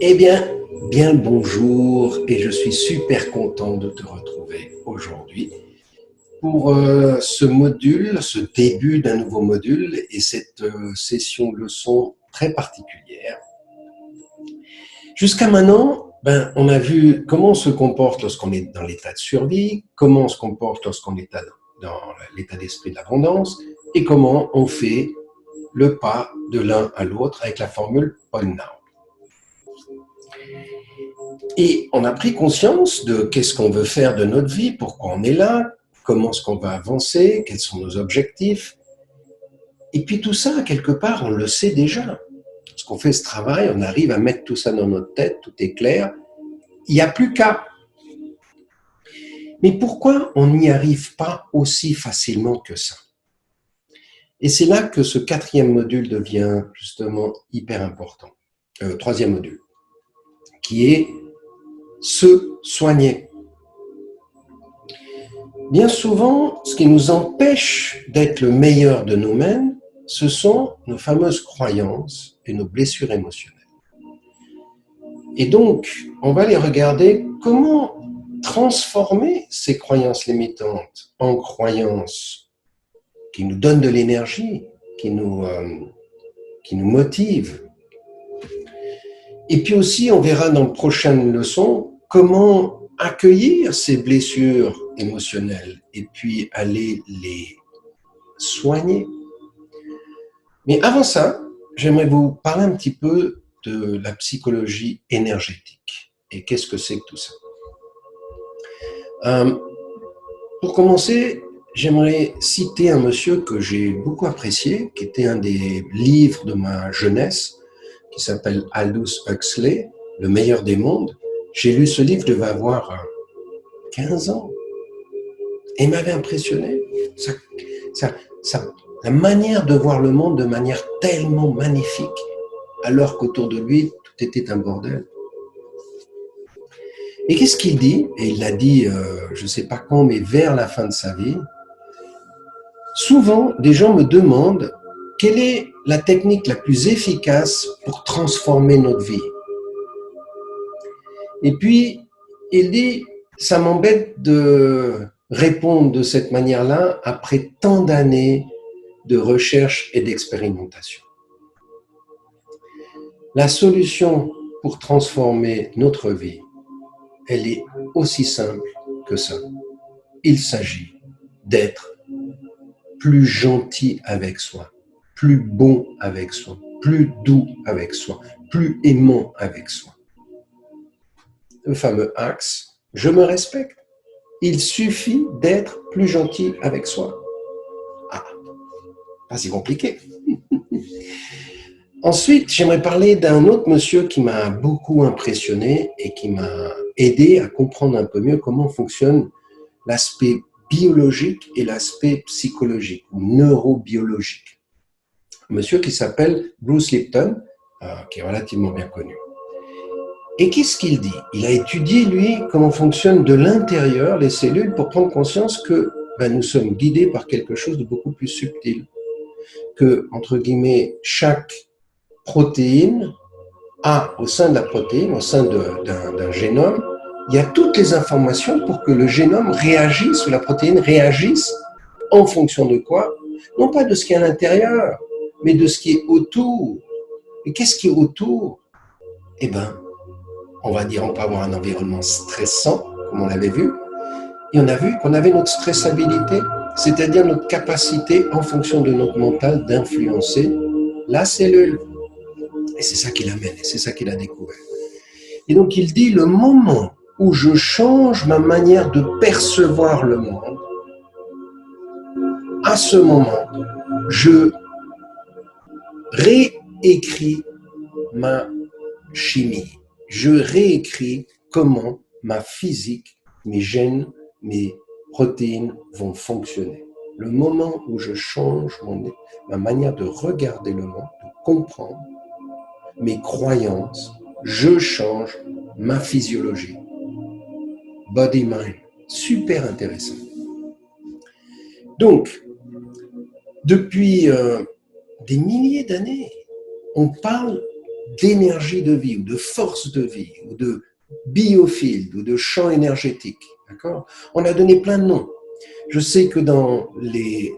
Eh bien le bonjour et je suis super content de te retrouver aujourd'hui pour ce module, ce début d'un nouveau module et cette session leçon très particulière. Jusqu'à maintenant, on a vu comment on se comporte lorsqu'on est dans l'état de survie, comment on se comporte lorsqu'on est dans l'état d'esprit de l'abondance et comment on fait le pas de l'un à l'autre avec la formule All Now. Et on a pris conscience de qu'est-ce qu'on veut faire de notre vie, pourquoi on est là, comment est-ce qu'on va avancer, quels sont nos objectifs. Et puis tout ça, quelque part, on le sait déjà. Lorsqu'on fait ce travail, on arrive à mettre tout ça dans notre tête, tout est clair. Il n'y a plus qu'à. Mais pourquoi on n'y arrive pas aussi facilement que ça? Et c'est là que ce quatrième module devient justement hyper important. Troisième module, qui est se soigner. Bien souvent, ce qui nous empêche d'être le meilleur de nous-mêmes, ce sont nos fameuses croyances et nos blessures émotionnelles. Et donc, on va les regarder comment transformer ces croyances limitantes en croyances qui nous donnent de l'énergie, qui nous motivent. Et puis aussi, on verra dans la prochaine leçon comment accueillir ces blessures émotionnelles et puis aller les soigner. Mais avant ça, j'aimerais vous parler un petit peu de la psychologie énergétique. Et qu'est-ce que c'est que tout ça? Pour commencer, j'aimerais citer un monsieur que j'ai beaucoup apprécié, qui était un des livres de ma jeunesse, qui s'appelle Aldous Huxley, Le meilleur des mondes. J'ai lu ce livre, je devais avoir 15 ans. Et il m'avait impressionné. La manière de voir le monde de manière tellement magnifique, alors qu'autour de lui, tout était un bordel. Et qu'est-ce qu'il dit? Et il l'a dit, je ne sais pas quand, mais vers la fin de sa vie. Souvent, des gens me demandent quelle est la technique la plus efficace pour transformer notre vie. Et puis, il dit, ça m'embête de répondre de cette manière-là après tant d'années de recherche et d'expérimentation. La solution pour transformer notre vie, elle est aussi simple que ça. Il s'agit d'être plus gentil avec soi, plus bon avec soi, plus doux avec soi, plus aimant avec soi. Le fameux axe, je me respecte. Il suffit d'être plus gentil avec soi. Ah, pas si compliqué. Ensuite, j'aimerais parler d'un autre monsieur qui m'a beaucoup impressionné et qui m'a aidé à comprendre un peu mieux comment fonctionne l'aspect biologique et l'aspect psychologique ou neurobiologique. Un monsieur qui s'appelle Bruce Lipton, qui est relativement bien connu. Et qu'est-ce qu'il dit? Il a étudié, lui, comment fonctionnent de l'intérieur les cellules pour prendre conscience que nous sommes guidés par quelque chose de beaucoup plus subtil. Que, entre guillemets, chaque protéine a au sein de la protéine, au sein d'un génome, il y a toutes les informations pour que le génome réagisse, ou la protéine réagisse en fonction de quoi? Non pas de ce qui est à l'intérieur, mais de ce qui est autour. Et qu'est-ce qui est autour? Eh bien, on va dire, on peut avoir un environnement stressant, comme on l'avait vu, et on a vu qu'on avait notre stressabilité, c'est-à-dire notre capacité, en fonction de notre mental, d'influencer la cellule. Et c'est ça qu'il amène, et c'est ça qu'il a découvert. Et donc il dit, le moment où je change ma manière de percevoir le monde, à ce moment, je réécris ma chimie. Je réécris comment ma physique, mes gènes, mes protéines vont fonctionner. Le moment où je change ma manière de regarder le monde, de comprendre mes croyances, je change ma physiologie. Body-mind, super intéressant. Donc, depuis des milliers d'années, on parle d'énergie de vie, ou de force de vie, ou de biofield, ou de champ énergétique. D'accord? On a donné plein de noms. Je sais que dans les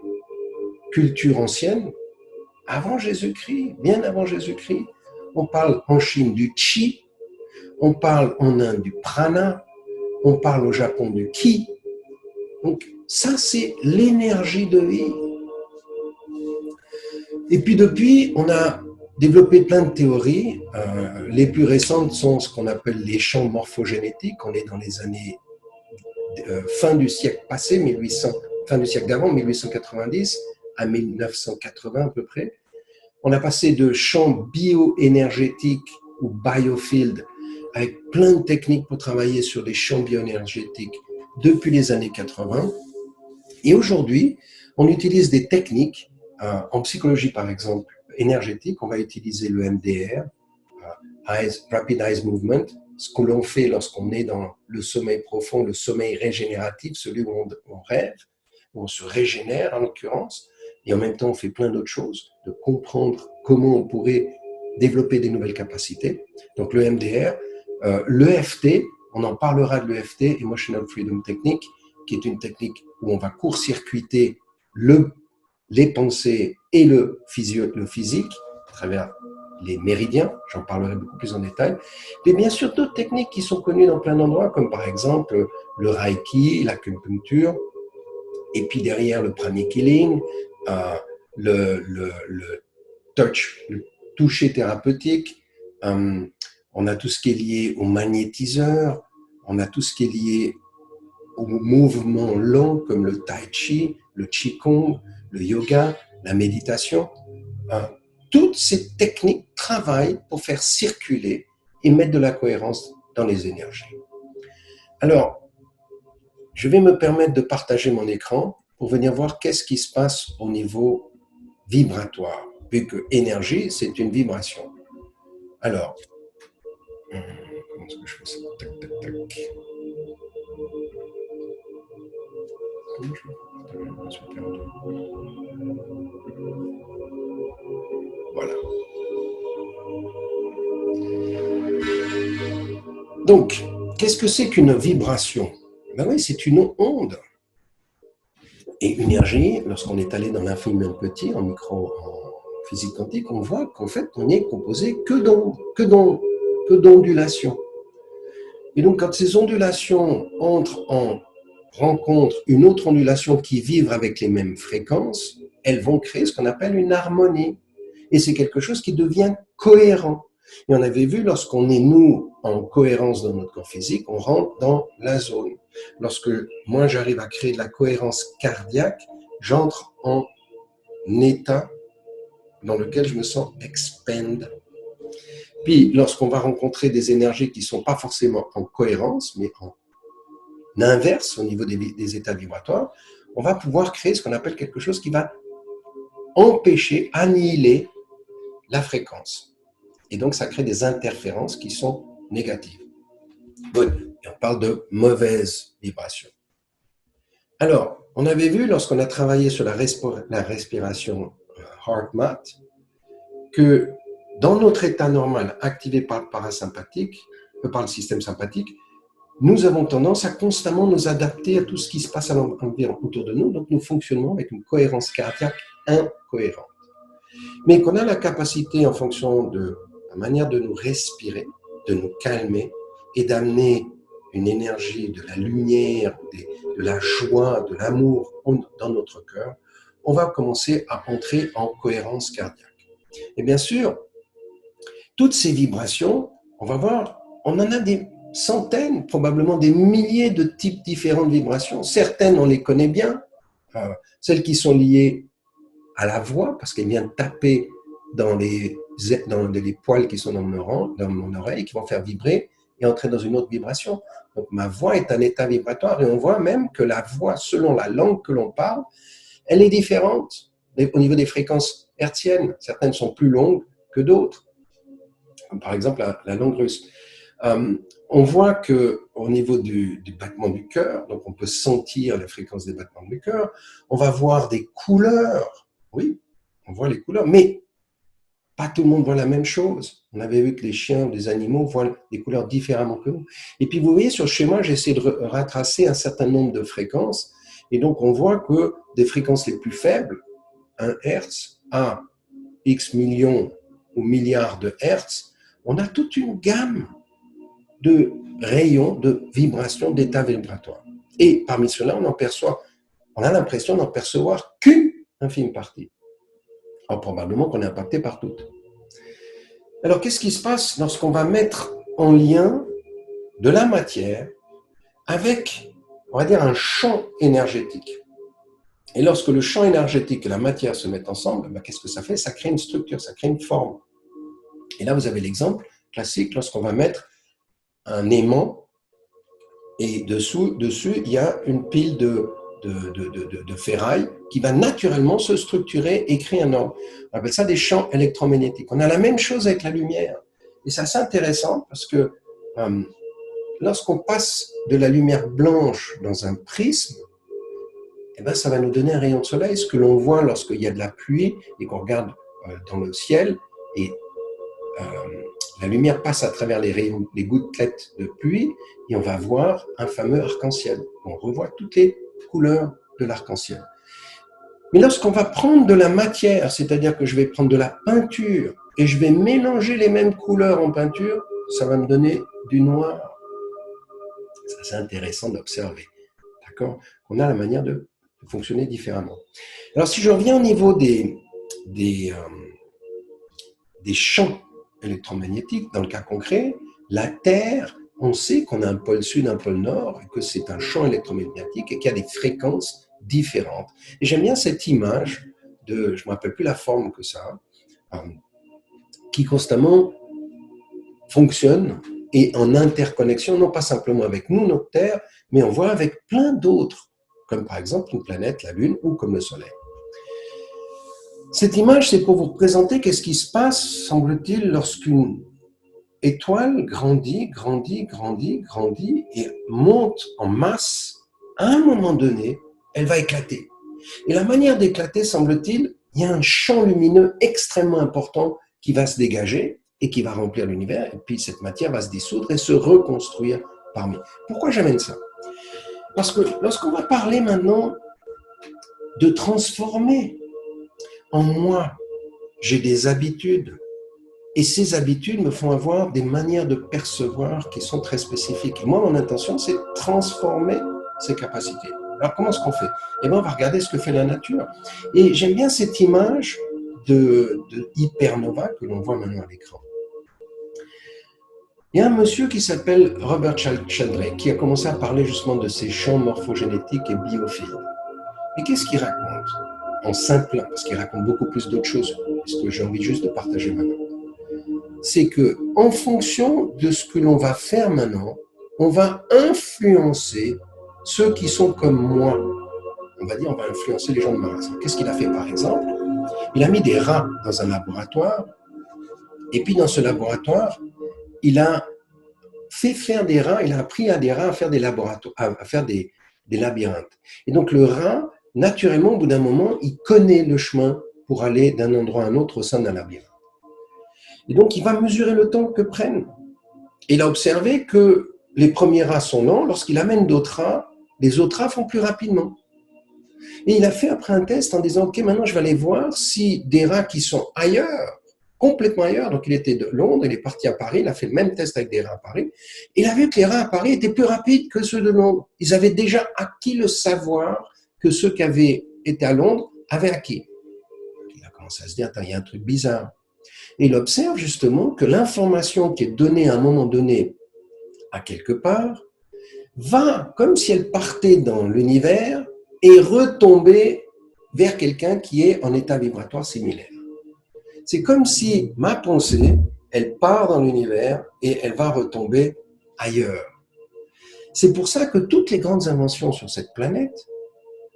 cultures anciennes, avant Jésus-Christ, bien avant Jésus-Christ, on parle en Chine du Qi, on parle en Inde du Prana, on parle au Japon du Ki. Donc ça, c'est l'énergie de vie. Et puis depuis, on a développé plein de théories. Les plus récentes sont ce qu'on appelle les champs morphogénétiques. On est dans les années fin du siècle passé, 1800, fin du siècle d'avant, 1890 à 1980 à peu près. On a passé de champs bioénergétiques ou biofield avec plein de techniques pour travailler sur les champs bioénergétiques depuis les années 80. Et aujourd'hui, on utilise des techniques, en psychologie par exemple, énergétique, on va utiliser le MDR, Rapid Eye Movement, ce que l'on fait lorsqu'on est dans le sommeil profond, le sommeil régénératif, celui où on rêve, où on se régénère en l'occurrence, et en même temps on fait plein d'autres choses, de comprendre comment on pourrait développer des nouvelles capacités. Donc le MDR, l'EFT, on en parlera de l'EFT, Emotional Freedom Technique, qui est une technique où on va court-circuiter les pensées et le physique à travers les méridiens, j'en parlerai beaucoup plus en détail, mais bien sûr d'autres techniques qui sont connues dans plein d'endroits, comme par exemple le Reiki, l'acupuncture, et puis derrière le pranic healing, le touch, le toucher thérapeutique, on a tout ce qui est lié au magnétiseur, on a tout ce qui est lié au mouvement lent comme le tai chi, le qigong, le yoga, la méditation. Toutes ces techniques travaillent pour faire circuler et mettre de la cohérence dans les énergies. Alors, je vais me permettre de partager mon écran pour venir voir qu'est-ce qui se passe au niveau vibratoire, vu que énergie, c'est une vibration. Alors, comment est-ce que je fais ça? Tac, tac, tac. Voilà. Donc, qu'est-ce que c'est qu'une vibration? Ben oui, c'est une onde. Et une énergie, lorsqu'on est allé dans l'infiniment petit, en physique quantique, on voit qu'en fait, on n'est composé que d'ondes, que d'ondulations. Et donc, quand ces ondulations rencontrent une autre ondulation qui vibre avec les mêmes fréquences, elles vont créer ce qu'on appelle une harmonie. Et c'est quelque chose qui devient cohérent. Et on avait vu, lorsqu'on est, nous, en cohérence dans notre corps physique, on rentre dans la zone. Lorsque moi, j'arrive à créer de la cohérence cardiaque, j'entre en état dans lequel je me sens expand. Puis, lorsqu'on va rencontrer des énergies qui ne sont pas forcément en cohérence, mais en inverse au niveau des états vibratoires, on va pouvoir créer ce qu'on appelle quelque chose qui va empêcher, annihiler la fréquence. Et donc, ça crée des interférences qui sont négatives. Bon, et on parle de mauvaise vibration. Alors, on avait vu, lorsqu'on a travaillé sur la respiration HeartMath, que dans notre état normal, activé par le parasympathique, par le système sympathique, nous avons tendance à constamment nous adapter à tout ce qui se passe autour de nous, donc nous fonctionnons avec une cohérence cardiaque incohérente. Mais qu'on a la capacité, en fonction de la manière de nous respirer, de nous calmer et d'amener une énergie, de la lumière, de la joie, de l'amour dans notre cœur, on va commencer à entrer en cohérence cardiaque. Et bien sûr, toutes ces vibrations, on va voir, on en a des centaines, probablement des milliers de types différents de vibrations. Certaines, on les connaît bien, celles qui sont liées à la voix, parce qu'elle vient taper dans les poils qui sont dans mon oreille, qui vont faire vibrer et entrer dans une autre vibration. Donc ma voix est un état vibratoire, et on voit même que la voix, selon la langue que l'on parle, elle est différente au niveau des fréquences hertziennes. Certaines sont plus longues que d'autres, comme par exemple la langue russe. On voit qu'au niveau du battement du cœur, donc on peut sentir la fréquence des battements du cœur, on va voir des couleurs, oui, on voit les couleurs, mais Pas tout le monde voit la même chose. On avait vu que les chiens ou les animaux voient des couleurs différemment que nous. Et puis vous voyez, sur le schéma, j'ai essayé de retracer un certain nombre de fréquences. Et donc on voit que des fréquences les plus faibles, 1 Hertz à X millions ou milliards de Hertz, on a toute une gamme de rayons, de vibrations, d'états vibratoires. Et parmi ceux-là, on a l'impression d'en percevoir qu'une infime partie. Alors probablement qu'on est impacté par toutes. Alors qu'est-ce qui se passe lorsqu'on va mettre en lien de la matière avec, on va dire, un champ énergétique? Et lorsque le champ énergétique et la matière se mettent ensemble, ben, qu'est-ce que ça fait? Ça crée une structure, ça crée une forme. Et là, vous avez l'exemple classique lorsqu'on va mettre un aimant et dessus, il y a une pile de ferraille qui va naturellement se structurer et créer un ordre. On appelle ça des champs électromagnétiques. On a la même chose avec la lumière. Et c'est assez intéressant parce que lorsqu'on passe de la lumière blanche dans un prisme, eh ben, ça va nous donner un rayon de soleil. Ce que l'on voit lorsqu'il y a de la pluie et qu'on regarde dans le ciel et la lumière passe à travers les rayons, les gouttelettes de pluie et on va voir un fameux arc-en-ciel. On revoit toutes les couleurs de l'arc-en-ciel. Mais lorsqu'on va prendre de la matière, c'est-à-dire que je vais prendre de la peinture et je vais mélanger les mêmes couleurs en peinture, ça va me donner du noir. C'est intéressant d'observer. D'accord? On a la manière de fonctionner différemment. Alors si je reviens au niveau des champs électromagnétiques, dans le cas concret, la Terre, on sait qu'on a un pôle sud, un pôle nord, et que c'est un champ électromagnétique et qu'il y a des fréquences différentes. Et j'aime bien cette image je ne me rappelle plus la forme que ça a, qui constamment fonctionne et en interconnexion, non pas simplement avec nous, notre Terre, mais on voit avec plein d'autres, comme par exemple une planète, la Lune, ou comme le Soleil. Cette image, c'est pour vous présenter qu'est-ce qui se passe, semble-t-il, lorsqu'une étoile grandit, et monte en masse. À un moment donné, elle va éclater. Et la manière d'éclater, semble-t-il, il y a un champ lumineux extrêmement important qui va se dégager et qui va remplir l'univers, et puis cette matière va se dissoudre et se reconstruire parmi. Pourquoi j'amène ça? Parce que lorsqu'on va parler maintenant de transformer en moi, j'ai des habitudes, et ces habitudes me font avoir des manières de percevoir qui sont très spécifiques. Et moi, mon intention, c'est de transformer ces capacités. Alors, comment est-ce qu'on fait? Eh bien, on va regarder ce que fait la nature. Et j'aime bien cette image de hypernova que l'on voit maintenant à l'écran. Il y a un monsieur qui s'appelle Robert Sheldrake qui a commencé à parler justement de ces champs morphogénétiques et biophiles. Et qu'est-ce qu'il raconte? En simple, parce qu'il raconte beaucoup plus d'autres choses, ce que j'ai envie juste de partager maintenant. C'est que, en fonction de ce que l'on va faire maintenant, on va influencer ceux qui sont comme moi. On va dire, on va influencer les gens de ma race. Qu'est-ce qu'il a fait, par exemple? Il a mis des rats dans un laboratoire, et puis dans ce laboratoire, il a fait faire des rats, il a appris à des rats à faire des laboratoires, à faire des labyrinthes. Et donc le rat, naturellement, au bout d'un moment, il connaît le chemin pour aller d'un endroit à un autre au sein d'un labyrinthe. Et donc, il va mesurer le temps que prennent. Et il a observé que les premiers rats sont lents. Lorsqu'il amène d'autres rats, les autres rats font plus rapidement. Et il a fait après un test en disant, OK, maintenant je vais aller voir si des rats qui sont ailleurs, complètement ailleurs, donc il était de Londres, il est parti à Paris, il a fait le même test avec des rats à Paris, et il a vu que les rats à Paris étaient plus rapides que ceux de Londres. Ils avaient déjà acquis le savoir que ceux qui avaient été à Londres avaient acquis. Il a commencé à se dire, il y a un truc bizarre. Et il observe justement que l'information qui est donnée à un moment donné à quelque part va, comme si elle partait dans l'univers, et retomber vers quelqu'un qui est en état vibratoire similaire. C'est comme si ma pensée, elle part dans l'univers et elle va retomber ailleurs. C'est pour ça que toutes les grandes inventions sur cette planète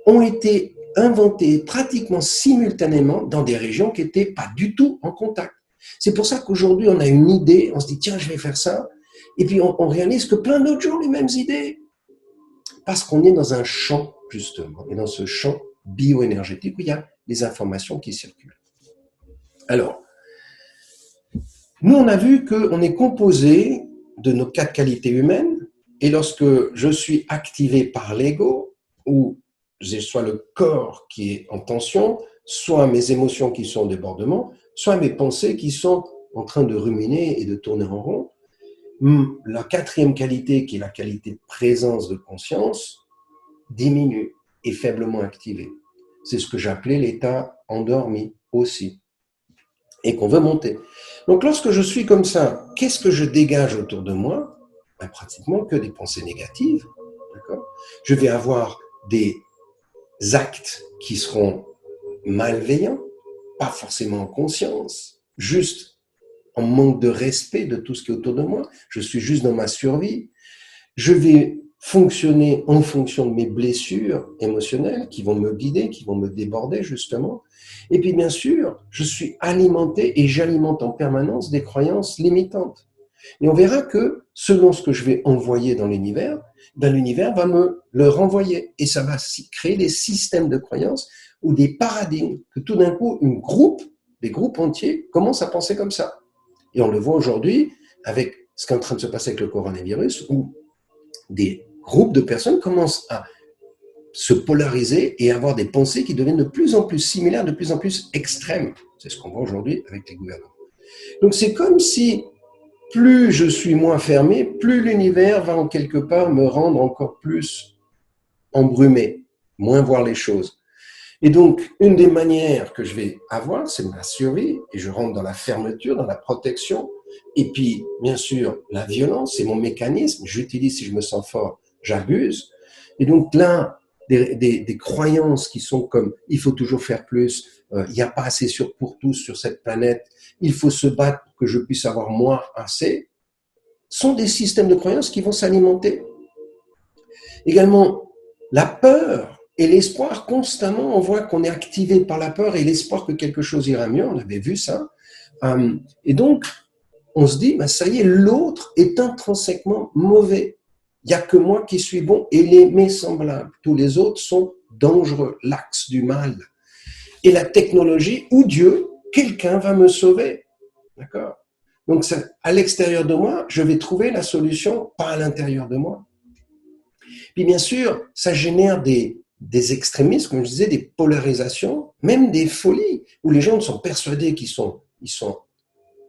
ont été inventées pratiquement simultanément dans des régions qui n'étaient pas du tout en contact. C'est pour ça qu'aujourd'hui, on a une idée, on se dit, tiens, je vais faire ça, et puis on réalise que plein d'autres gens ont les mêmes idées. Parce qu'on est dans un champ, justement, et dans ce champ bioénergétique où il y a des informations qui circulent. Alors, Nous, on a vu qu'on est composé de nos 4 qualités humaines, et lorsque je suis activé par l'ego, ou j'ai soit le corps qui est en tension, soit mes émotions qui sont en débordement, soit mes pensées qui sont en train de ruminer et de tourner en rond, la 4e qualité, qui est la qualité de présence de conscience, diminue, est faiblement activée. C'est ce que j'appelais l'état endormi aussi, et qu'on veut monter. Donc lorsque je suis comme ça, qu'est-ce que je dégage autour de moi? Ben, pratiquement que des pensées négatives. D'accord? Je vais avoir des actes qui seront malveillants, pas forcément en conscience, juste en manque de respect de tout ce qui est autour de moi. Je suis juste dans ma survie. Je vais fonctionner en fonction de mes blessures émotionnelles qui vont me guider, qui vont me déborder justement. Et puis bien sûr, je suis alimenté et j'alimente en permanence des croyances limitantes. Et on verra que selon ce que je vais envoyer dans l'univers, ben l'univers va me le renvoyer. Et ça va créer des systèmes de croyances ou des paradigmes que tout d'un coup, des groupes entiers commencent à penser comme ça. Et on le voit aujourd'hui avec ce qui est en train de se passer avec le coronavirus, où des groupes de personnes commencent à se polariser et avoir des pensées qui deviennent de plus en plus similaires, de plus en plus extrêmes. C'est ce qu'on voit aujourd'hui avec les gouvernements. Donc c'est comme si plus je suis moins fermé, plus l'univers va en quelque part me rendre encore plus embrumé, moins voir les choses. Et donc, une des manières que je vais avoir, c'est ma survie, et je rentre dans la fermeture, dans la protection, et puis, bien sûr, la violence, c'est mon mécanisme, j'utilise si je me sens fort, j'abuse. Et donc là, des croyances qui sont comme « il faut toujours faire plus »,« il n'y a pas assez pour tous sur cette planète »,« il faut se battre pour que je puisse avoir moins assez », sont des systèmes de croyances qui vont s'alimenter. Également, la peur et l'espoir, constamment, on voit qu'on est activé par la peur et l'espoir que quelque chose ira mieux, on avait vu ça. Et donc, on se dit, bah, ça y est, l'autre est intrinsèquement mauvais. Il n'y a que moi qui suis bon et mes semblables. Tous les autres sont dangereux, l'axe du mal. Et la technologie ou Dieu, quelqu'un va me sauver. D'accord? Donc, ça, à l'extérieur de moi, je vais trouver la solution, pas à l'intérieur de moi. Puis bien sûr, ça génère des extrémismes, comme je disais, des polarisations, même des folies, où les gens sont persuadés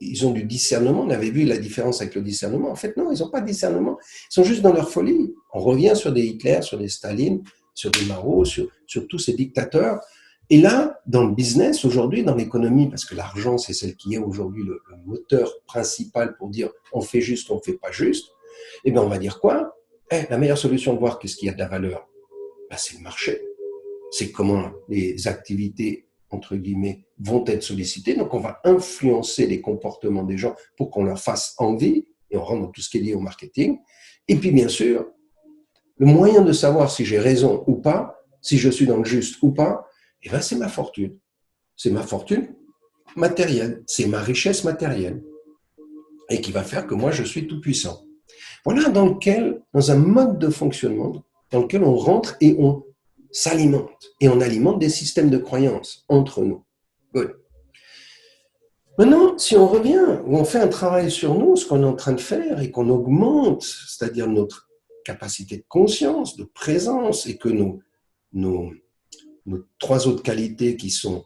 ils ont du discernement. On avait vu la différence avec le discernement. En fait, non, ils n'ont pas de discernement. Ils sont juste dans leur folie. On revient sur des Hitler, sur des Staline, sur des Mao, sur tous ces dictateurs. Et là, dans le business, aujourd'hui, dans l'économie, parce que l'argent, c'est celle qui est aujourd'hui le moteur principal pour dire on fait juste, on fait pas juste, eh bien, on va dire quoi? La meilleure solution de voir qu'est-ce qu'il y a de la valeur, ben, c'est le marché. C'est comment les activités, entre guillemets, vont être sollicitées. Donc, on va influencer les comportements des gens pour qu'on leur fasse envie, et on rentre dans tout ce qui est lié au marketing. Et puis, bien sûr, le moyen de savoir si j'ai raison ou pas, si je suis dans le juste ou pas, eh ben, c'est ma fortune. C'est ma fortune matérielle. C'est ma richesse matérielle. Et qui va faire que moi, je suis tout puissant. Voilà dans un mode de fonctionnement dans lequel on rentre et on s'alimente. Et on alimente des systèmes de croyances entre nous. Good. Maintenant, si on revient, ou on fait un travail sur nous, ce qu'on est en train de faire, et qu'on augmente, c'est-à-dire notre capacité de conscience, de présence, et que nos 3 autres qualités qui sont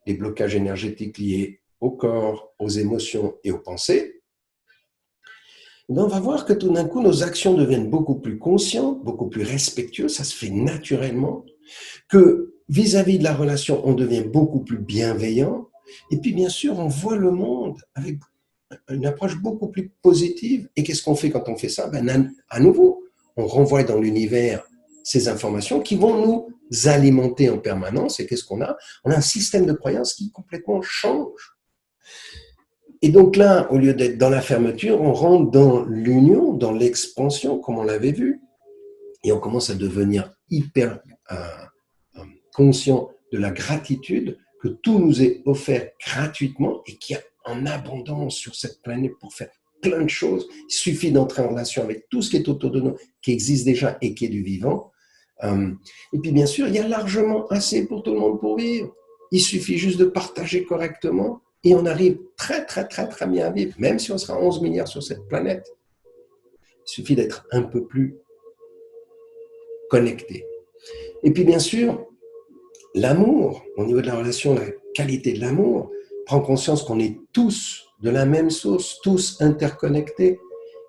les blocages énergétiques liés au corps, aux émotions et aux pensées, on va voir que tout d'un coup, nos actions deviennent beaucoup plus conscientes, beaucoup plus respectueuses, ça se fait naturellement, que vis-à-vis de la relation, on devient beaucoup plus bienveillant, et puis bien sûr, on voit le monde avec une approche beaucoup plus positive. Et qu'est-ce qu'on fait quand on fait ça? À nouveau, on renvoie dans l'univers ces informations qui vont nous alimenter en permanence. Et qu'est-ce qu'on a? On a un système de croyances qui complètement change. Et donc là, au lieu d'être dans la fermeture, on rentre dans l'union, dans l'expansion, comme on l'avait vu. Et on commence à devenir hyper conscient de la gratitude que tout nous est offert gratuitement et qu'il y a en abondance sur cette planète pour faire plein de choses. Il suffit d'entrer en relation avec tout ce qui est autour de nous, qui existe déjà et qui est du vivant. Et puis bien sûr, il y a largement assez pour tout le monde pour vivre. Il suffit juste de partager correctement Et on arrive très, très, très, très bien à vivre, même si on sera 11 milliards sur cette planète. Il suffit d'être un peu plus connecté. Et puis, bien sûr, l'amour, au niveau de la relation, la qualité de l'amour, prend conscience qu'on est tous de la même sauce, tous interconnectés,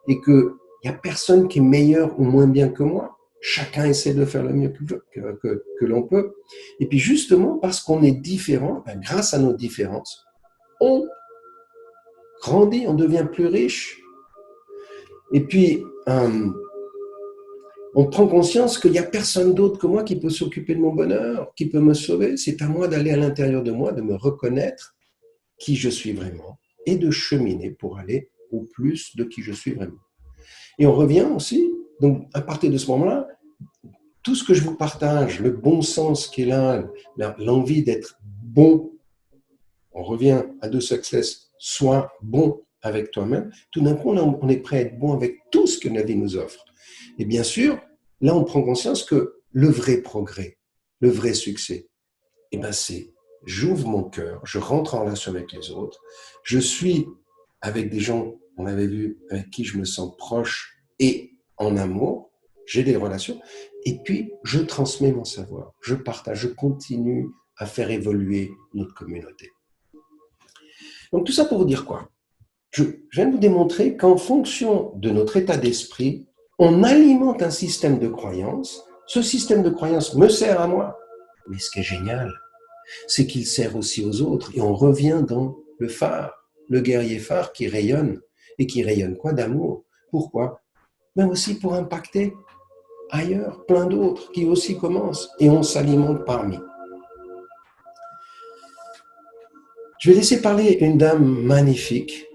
et qu'il n'y a personne qui est meilleur ou moins bien que moi. Chacun essaie de faire le mieux que l'on peut. Et puis justement, parce qu'on est différent, grâce à nos différences, on grandit, on devient plus riche. Et puis, on prend conscience qu'il n'y a personne d'autre que moi qui peut s'occuper de mon bonheur, qui peut me sauver. C'est à moi d'aller à l'intérieur de moi, de me reconnaître qui je suis vraiment et de cheminer pour aller au plus de qui je suis vraiment. Et on revient aussi, donc à partir de ce moment-là, tout ce que je vous partage, le bon sens qui est là, l'envie d'être bon, on revient à deux success, sois bon avec toi-même, tout d'un coup on est prêt à être bon avec tout ce que la vie nous offre. Et bien sûr, là on prend conscience que le vrai progrès, le vrai succès, eh ben c'est j'ouvre mon cœur, je rentre en relation avec les autres, je suis avec des gens, on avait vu, avec qui je me sens proche et en amour, j'ai des relations, et puis je transmets mon savoir, je partage, je continue à faire évoluer notre communauté. Donc tout ça pour vous dire quoi? Je viens de vous démontrer qu'en fonction de notre état d'esprit, on alimente un système de croyance. Ce système de croyance me sert à moi. Mais ce qui est génial, c'est qu'il sert aussi aux autres. Et on revient dans le phare, le guerrier phare qui rayonne. Et qui rayonne quoi? D'amour. Pourquoi? Mais aussi pour impacter ailleurs plein d'autres qui aussi commencent. Et on s'alimente parmi. Je vais laisser parler une dame magnifique.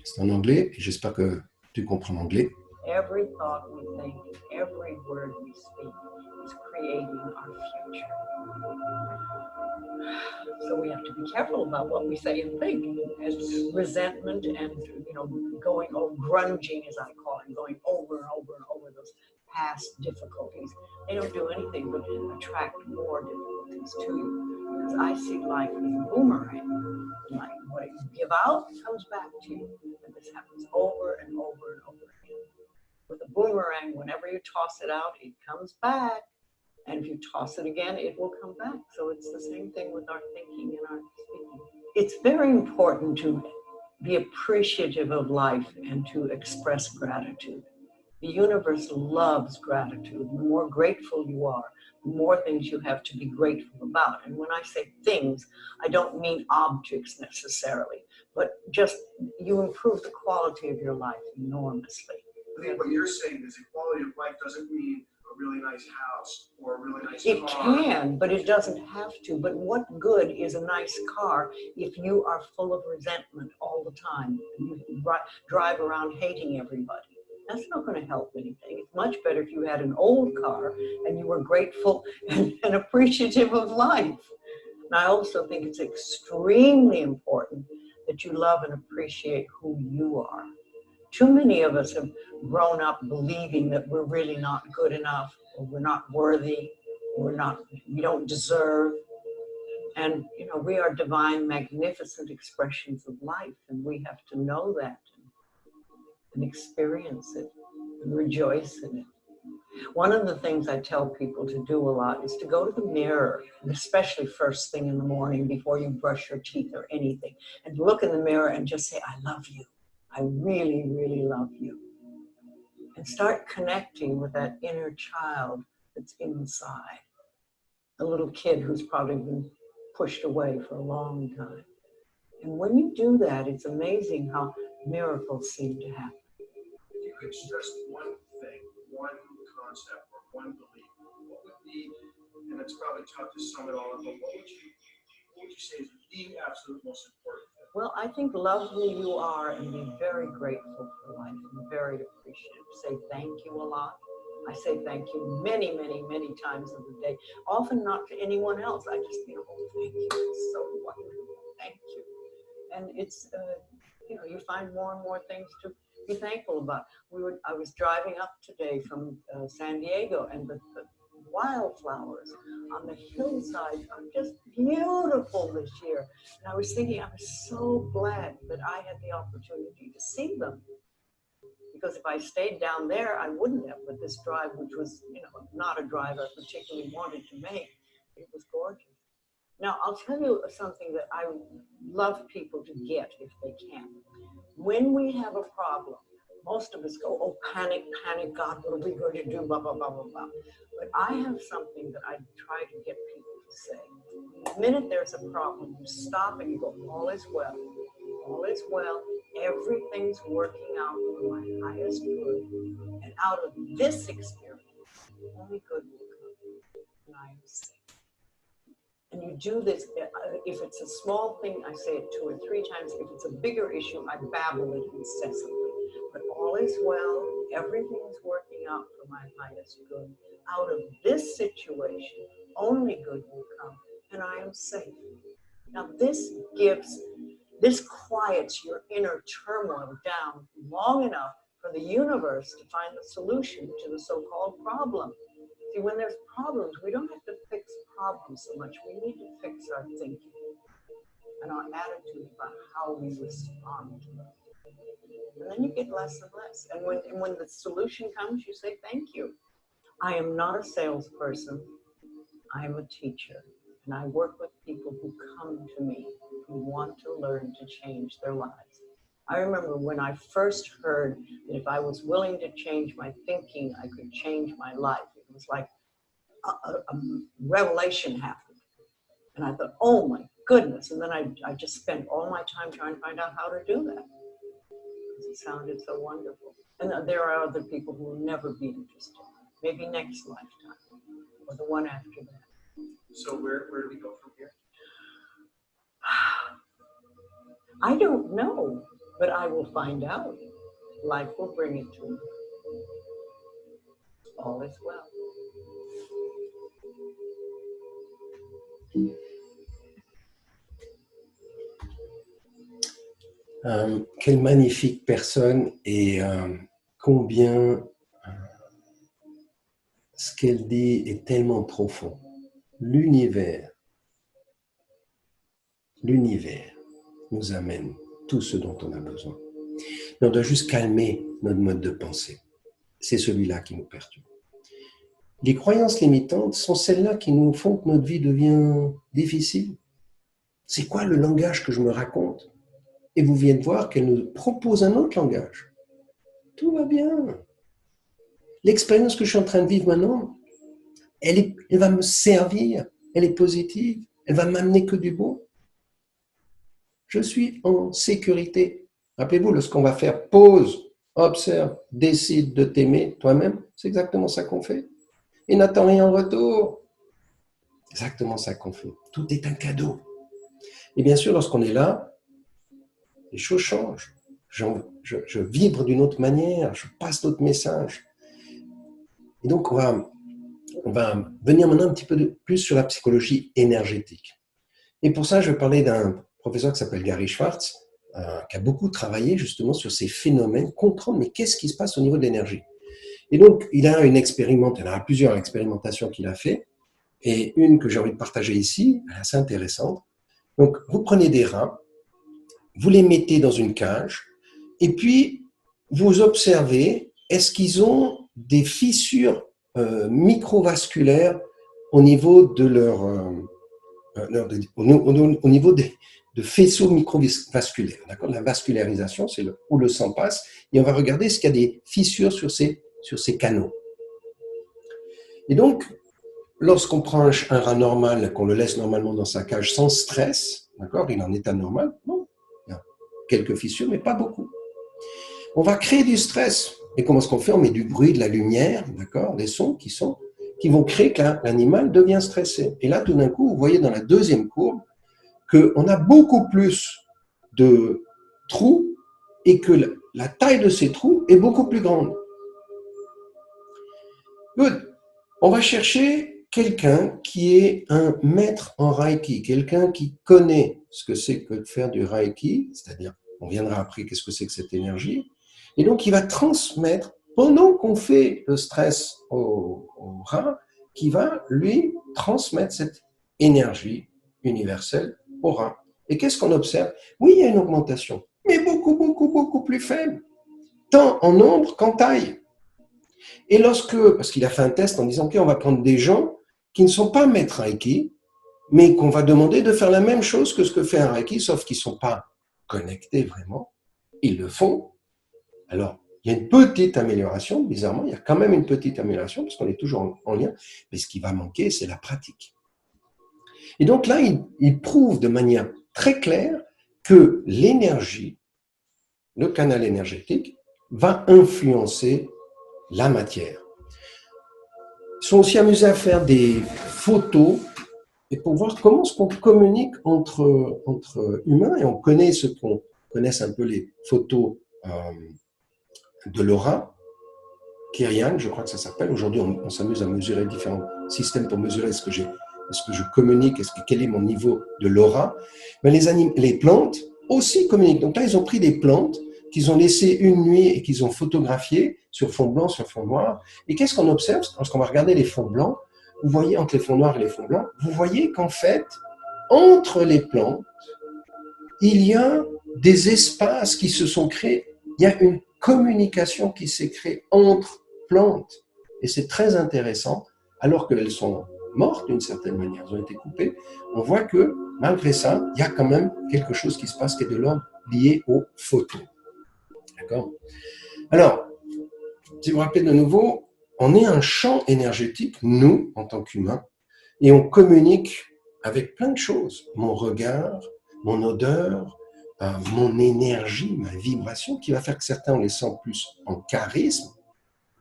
C'est en anglais, et j'espère que tu comprends l'anglais. Every thought we think, every word we speak is creating our future. So we have to be careful about what we say and think. And resentment and, going over, grunging as I call it, going over and over and over those past difficulties, they don't do anything but attract more difficulties to you. Because I see life as a boomerang. Like what you give out comes back to you. And this happens over and over and over again. With a boomerang, whenever you toss it out, it comes back. And if you toss it again, it will come back. So it's the same thing with our thinking and our speaking. It's very important to be appreciative of life and to express gratitude. The universe loves gratitude. The more grateful you are, the more things you have to be grateful about. And when I say things, I don't mean objects necessarily, but just you improve the quality of your life enormously. I think what you're saying is equality of life doesn't mean a really nice house or a really nice car. It can, but it doesn't have to. But what good is a nice car if you are full of resentment all the time? You drive around hating everybody. That's not going to help anything. It's much better if you had an old car and you were grateful and appreciative of life. And I also think it's extremely important that you love and appreciate who you are. Too many of us have grown up believing that we're really not good enough, or we're not worthy, or we don't deserve. And, we are divine, magnificent expressions of life, and we have to know that and experience it and rejoice in it. One of the things I tell people to do a lot is to go to the mirror, and especially first thing in the morning before you brush your teeth or anything, and look in the mirror and just say, I love you. I really, really love you. And start connecting with that inner child that's inside. The little kid who's probably been pushed away for a long time. And when you do that, it's amazing how miracles seem to happen. If you could stress one thing, one concept, or one belief, what would be, and it's probably tough to sum it all up, but what would you say is the absolute most important thing? Well, I think love who you are and be very grateful for life and very appreciative. Say thank you a lot. I say thank you many, many, many times of the day. Often not to anyone else. I just think, oh, thank you. It's so wonderful. Thank you. And it's, you find more and more things to be thankful about. I was driving up today from San Diego, and the wildflowers on the hillside are just beautiful this year. And I was thinking, I was so glad that I had the opportunity to see them. Because if I stayed down there, I wouldn't have. But this drive, which was, not a drive I particularly wanted to make, it was gorgeous. Now, I'll tell you something that I love people to get if they can. When we have a problem, most of us go, oh, panic, panic, God, what are we going to do, blah, blah, blah, blah, blah. But I have something that I try to get people to say. The minute there's a problem, you stop and you go, all is well. All is well. Everything's working out for my highest good. And out of this experience, only good will come. And I am safe. And you do this, if it's a small thing, I say it 2 or 3 times. If it's a bigger issue, I babble it incessantly. But all is well, everything's working out for my highest good. Out of this situation, only good will come, and I am safe. Now this quiets your inner turmoil down long enough for the universe to find the solution to the so-called problem. See, when there's problems, we don't have to fix problems so much. We need to fix our thinking and our attitude about how we respond to them. And then you get less and less. And when the solution comes, you say, thank you. I am not a salesperson. I am a teacher. And I work with people who come to me, who want to learn to change their lives. I remember when I first heard that if I was willing to change my thinking, I could change my life. It was like a revelation happened. And I thought, oh my goodness. And then I just spent all my time trying to find out how to do that. Because it sounded so wonderful. And there are other people who will never be interested. Maybe next lifetime or the one after that. So where do we go from here? I don't know, but I will find out. Life will bring it to me. All is well. Quelle magnifique personne et combien ce qu'elle dit est tellement profond. L'univers nous amène tout ce dont on a besoin. Mais on doit juste calmer notre mode de pensée. C'est celui-là qui nous perturbe. Les croyances limitantes sont celles-là qui nous font que notre vie devient difficile. C'est quoi le langage que je me raconte? Et vous venez de voir qu'elle nous propose un autre langage. Tout va bien. L'expérience que je suis en train de vivre maintenant, elle va me servir, elle est positive, elle va m'amener que du bon. Je suis en sécurité. Rappelez-vous, lorsqu'on va faire pause, observe, décide de t'aimer toi-même, c'est exactement ça qu'on fait. Et n'attend rien en retour. Exactement ça qu'on fait. Tout est un cadeau. Et bien sûr, lorsqu'on est là, les choses changent. Je vibre d'une autre manière, je passe d'autres messages. Et donc, on va venir maintenant un petit peu plus sur la psychologie énergétique. Et pour ça, je vais parler d'un professeur qui s'appelle Gary Schwartz, qui a beaucoup travaillé justement sur ces phénomènes, comprendre, mais qu'est-ce qui se passe au niveau de l'énergie. Et donc, il a plusieurs expérimentations qu'il a fait, et une que j'ai envie de partager ici, elle est assez intéressante. Donc, vous prenez des rats, vous les mettez dans une cage, et puis vous observez, est-ce qu'ils ont des fissures microvasculaires au niveau de au niveau de faisceaux microvasculaires. D'accord? La vascularisation, c'est où le sang passe, et on va regarder s'il y a des fissures sur ces canaux. Et donc, lorsqu'on prend un rat normal, qu'on le laisse normalement dans sa cage sans stress, d'accord, il est en état normal, bon, il y a quelques fissures, mais pas beaucoup. On va créer du stress. Et comment est-ce qu'on fait? On met du bruit, de la lumière, d'accord, des sons qui vont créer que l'animal devient stressé. Et là, tout d'un coup, vous voyez dans la deuxième courbe qu'on a beaucoup plus de trous et que la taille de ces trous est beaucoup plus grande. Good. On va chercher quelqu'un qui est un maître en Reiki, quelqu'un qui connaît ce que c'est que de faire du Reiki, c'est-à-dire, on viendra après qu'est-ce que c'est que cette énergie, et donc il va transmettre, pendant qu'on fait le stress au rat, qui va lui transmettre cette énergie universelle au rat. Et qu'est-ce qu'on observe? Oui, il y a une augmentation, mais beaucoup, beaucoup, beaucoup plus faible, tant en nombre qu'en taille. Et parce qu'il a fait un test en disant, OK, on va prendre des gens qui ne sont pas maîtres Reiki, mais qu'on va demander de faire la même chose que ce que fait un Reiki, sauf qu'ils ne sont pas connectés vraiment. Ils le font. Alors, il y a une petite amélioration, bizarrement, il y a quand même une petite amélioration, parce qu'on est toujours en lien, mais ce qui va manquer, c'est la pratique. Et donc là, il prouve de manière très claire que l'énergie, le canal énergétique, va influencer la matière. Ils sont aussi amusés à faire des photos et pour voir comment est-ce qu'on communique entre humains. Et on connaît ceux qu'on connaisse un peu les photos de l'aura, Kirian, je crois que ça s'appelle. Aujourd'hui, on s'amuse à mesurer différents systèmes pour mesurer est-ce que je communique, quel est mon niveau de l'aura. Mais les plantes aussi communiquent. Donc là, ils ont pris des plantes qu'ils ont laissées une nuit et qu'ils ont photographiées sur fond blanc, sur fond noir. Et qu'est-ce qu'on observe? Lorsqu'on va regarder les fonds blancs, vous voyez entre les fonds noirs et les fonds blancs, vous voyez qu'en fait, entre les plantes, il y a des espaces qui se sont créés. Il y a une communication qui s'est créée entre plantes. Et c'est très intéressant, alors qu'elles sont mortes d'une certaine manière, elles ont été coupées. On voit que, malgré ça, il y a quand même quelque chose qui se passe qui est de l'ordre lié aux photos. D'accord? Alors, si vous vous rappelez de nouveau, on est un champ énergétique, nous, en tant qu'humains, et on communique avec plein de choses. Mon regard, mon odeur, mon énergie, ma vibration, qui va faire que certains, on les sent plus en charisme,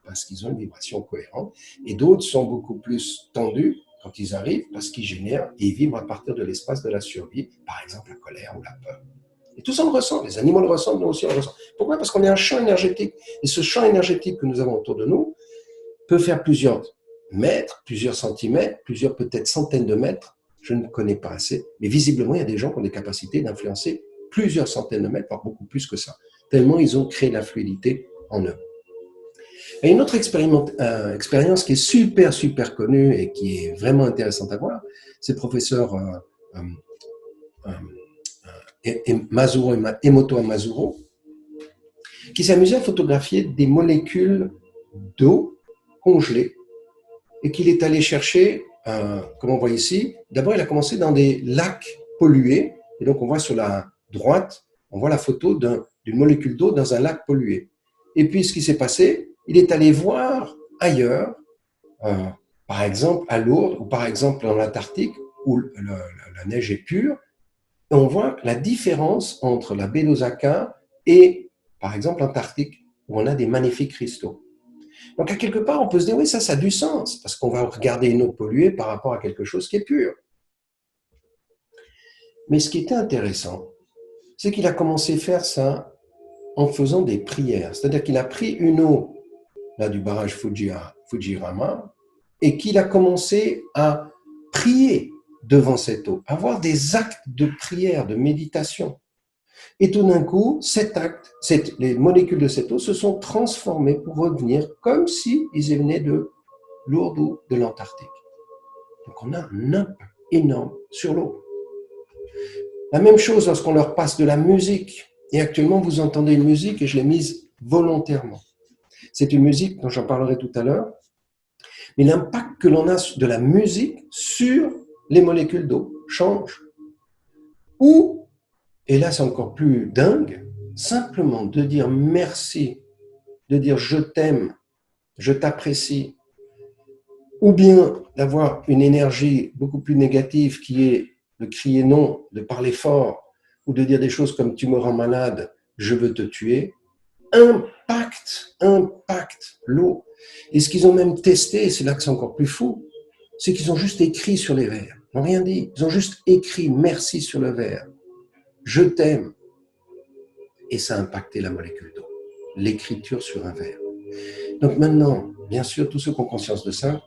parce qu'ils ont une vibration cohérente, et d'autres sont beaucoup plus tendus quand ils arrivent, parce qu'ils génèrent et ils vibrent à partir de l'espace de la survie, par exemple la colère ou la peur. Et tout ça, on le ressent. Les animaux le ressentent, nous aussi, on le ressent. Pourquoi? Parce qu'on est un champ énergétique. Et ce champ énergétique que nous avons autour de nous peut faire plusieurs mètres, plusieurs centimètres, plusieurs peut-être centaines de mètres. Je ne connais pas assez. Mais visiblement, il y a des gens qui ont des capacités d'influencer plusieurs centaines de mètres, voire beaucoup plus que ça. Tellement ils ont créé la fluidité en eux. Et une autre expérience qui est super, super connue et qui est vraiment intéressante à voir, c'est le professeur Emoto Amazuro, qui s'amusait à photographier des molécules d'eau congelées et qu'il est allé chercher, comme on voit ici. D'abord, il a commencé dans des lacs pollués. Et donc, on voit sur la droite, on voit la photo d'une molécule d'eau dans un lac pollué. Et puis, ce qui s'est passé, il est allé voir ailleurs, par exemple à Lourdes ou par exemple en Antarctique, où la neige est pure. Et on voit la différence entre la baie d'Osaka et, par exemple, l'Antarctique, où on a des magnifiques cristaux. Donc, à quelque part, on peut se dire, oui, ça a du sens, parce qu'on va regarder une eau polluée par rapport à quelque chose qui est pur. Mais ce qui était intéressant, c'est qu'il a commencé à faire ça en faisant des prières. C'est-à-dire qu'il a pris une eau là, du barrage Fujirama et qu'il a commencé à prier devant cette eau, avoir des actes de prière, de méditation. Et tout d'un coup, les molécules de cette eau se sont transformées pour revenir comme s'ils venaient de Lourdes ou de l'Antarctique. Donc on a un impact énorme sur l'eau. La même chose lorsqu'on leur passe de la musique. Et actuellement, vous entendez une musique et je l'ai mise volontairement. C'est une musique dont j'en parlerai tout à l'heure. Mais l'impact que l'on a de la musique sur les molécules d'eau change. Ou, et là c'est encore plus dingue, simplement de dire merci, de dire je t'aime, je t'apprécie, ou bien d'avoir une énergie beaucoup plus négative qui est de crier non, de parler fort, ou de dire des choses comme tu me rends malade, je veux te tuer, impacte l'eau. Et ce qu'ils ont même testé, et c'est là que c'est encore plus fou, c'est qu'ils ont juste écrit sur les verres. Ils n'ont rien dit. Ils ont juste écrit merci sur le verre. Je t'aime. Et ça a impacté la molécule d'eau. L'écriture sur un verre. Donc maintenant, bien sûr, tous ceux qui ont conscience de ça,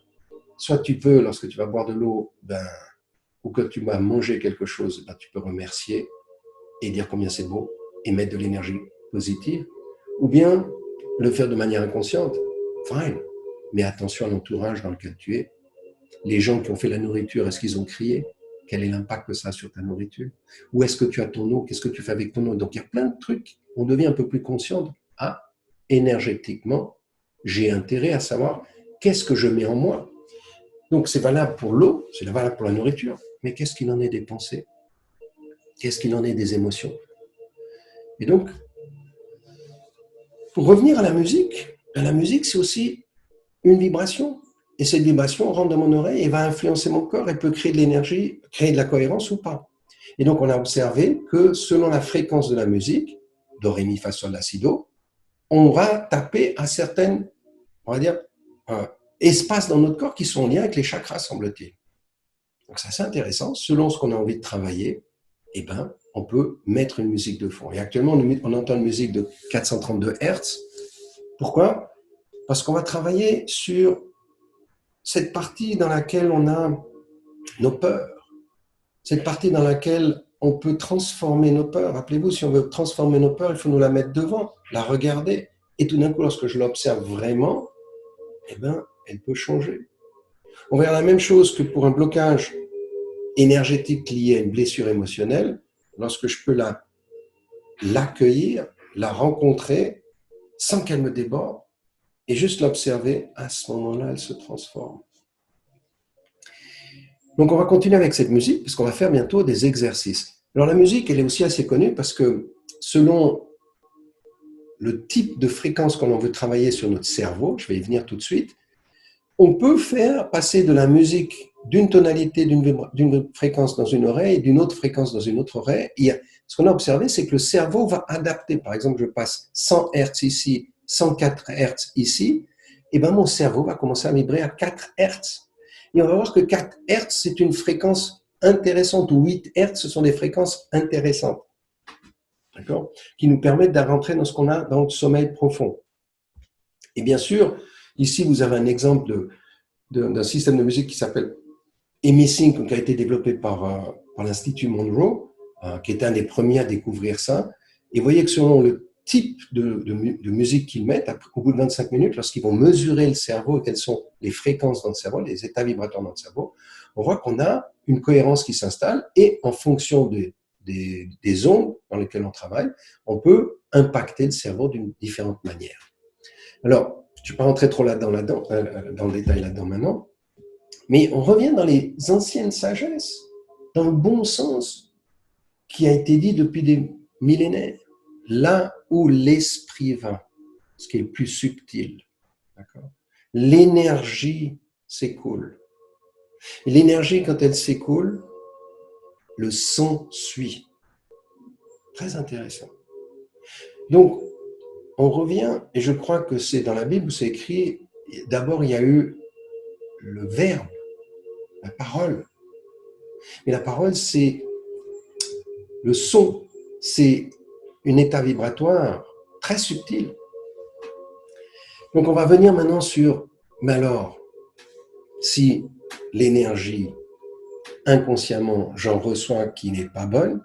soit tu peux, lorsque tu vas boire de l'eau, ou que tu vas manger quelque chose, tu peux remercier et dire combien c'est beau et mettre de l'énergie positive, ou bien le faire de manière inconsciente. Fine. Mais attention à l'entourage dans lequel tu es. Les gens qui ont fait la nourriture, est-ce qu'ils ont crié? Quel est l'impact que ça a sur ta nourriture? Où est-ce que tu as ton eau? Qu'est-ce que tu fais avec ton eau? Donc, il y a plein de trucs. On devient un peu plus conscient de, ah, énergétiquement, j'ai intérêt à savoir qu'est-ce que je mets en moi. Donc, c'est valable pour l'eau, c'est valable pour la nourriture, mais qu'est-ce qu'il en est des pensées? Qu'est-ce qu'il en est des émotions? Et donc, pour revenir à la musique, c'est aussi une vibration. Et cette vibration rentre dans mon oreille et va influencer mon corps et peut créer de l'énergie, créer de la cohérence ou pas. Et donc, on a observé que selon la fréquence de la musique, do, ré, mi, fa, sol, la, si, do, on va taper à certaines, on va dire, espaces dans notre corps qui sont en lien avec les chakras, semble-t-il. Donc, c'est assez intéressant. Selon ce qu'on a envie de travailler, eh ben, on peut mettre une musique de fond. Et actuellement, on entend une musique de 432 Hz. Pourquoi? Parce qu'on va travailler sur cette partie dans laquelle on a nos peurs, cette partie dans laquelle on peut transformer nos peurs. Rappelez-vous, si on veut transformer nos peurs, il faut nous la mettre devant, la regarder. Et tout d'un coup, lorsque je l'observe vraiment, eh ben, elle peut changer. On va faire la même chose que pour un blocage énergétique lié à une blessure émotionnelle. Lorsque je peux l'accueillir, la rencontrer, sans qu'elle me déborde, et juste l'observer, à ce moment-là, elle se transforme. Donc, on va continuer avec cette musique, puisqu'on va faire bientôt des exercices. Alors, la musique, elle est aussi assez connue parce que selon le type de fréquence qu'on veut travailler sur notre cerveau, je vais y venir tout de suite, on peut faire passer de la musique d'une tonalité, d'une fréquence dans une oreille et d'une autre fréquence dans une autre oreille. Ce qu'on a observé, c'est que le cerveau va adapter. Par exemple, je passe 100 Hz ici, 104 Hz ici, et ben mon cerveau va commencer à vibrer à 4 Hz. Et on va voir que 4 Hz, c'est une fréquence intéressante, ou 8 Hz, ce sont des fréquences intéressantes, d'accord, qui nous permettent de rentrer dans ce qu'on a dans le sommeil profond. Et bien sûr, ici, vous avez un exemple d'un système de musique qui s'appelle EmiSync, qui a été développé par l'Institut Monroe, qui était un des premiers à découvrir ça. Et vous voyez que selon le type de musique qu'ils mettent, au bout de 25 minutes, lorsqu'ils vont mesurer le cerveau et quelles sont les fréquences dans le cerveau, les états vibratoires dans le cerveau, on voit qu'on a une cohérence qui s'installe et en fonction des ondes dans lesquelles on travaille, on peut impacter le cerveau d'une différente manière. Alors, je ne vais pas rentrer trop dans le détail là-dedans maintenant, mais on revient dans les anciennes sagesses, dans le bon sens qui a été dit depuis des millénaires. Là où l'esprit va, ce qui est le plus subtil, d'accord, l'énergie s'écoule. Et l'énergie, quand elle s'écoule, le son suit. Très intéressant. Donc, on revient, et je crois que c'est dans la Bible où c'est écrit, d'abord il y a eu le verbe, la parole. Mais la parole, c'est le son, c'est un état vibratoire très subtil. Donc on va venir maintenant sur, mais alors, si l'énergie, inconsciemment, j'en reçois qui n'est pas bonne,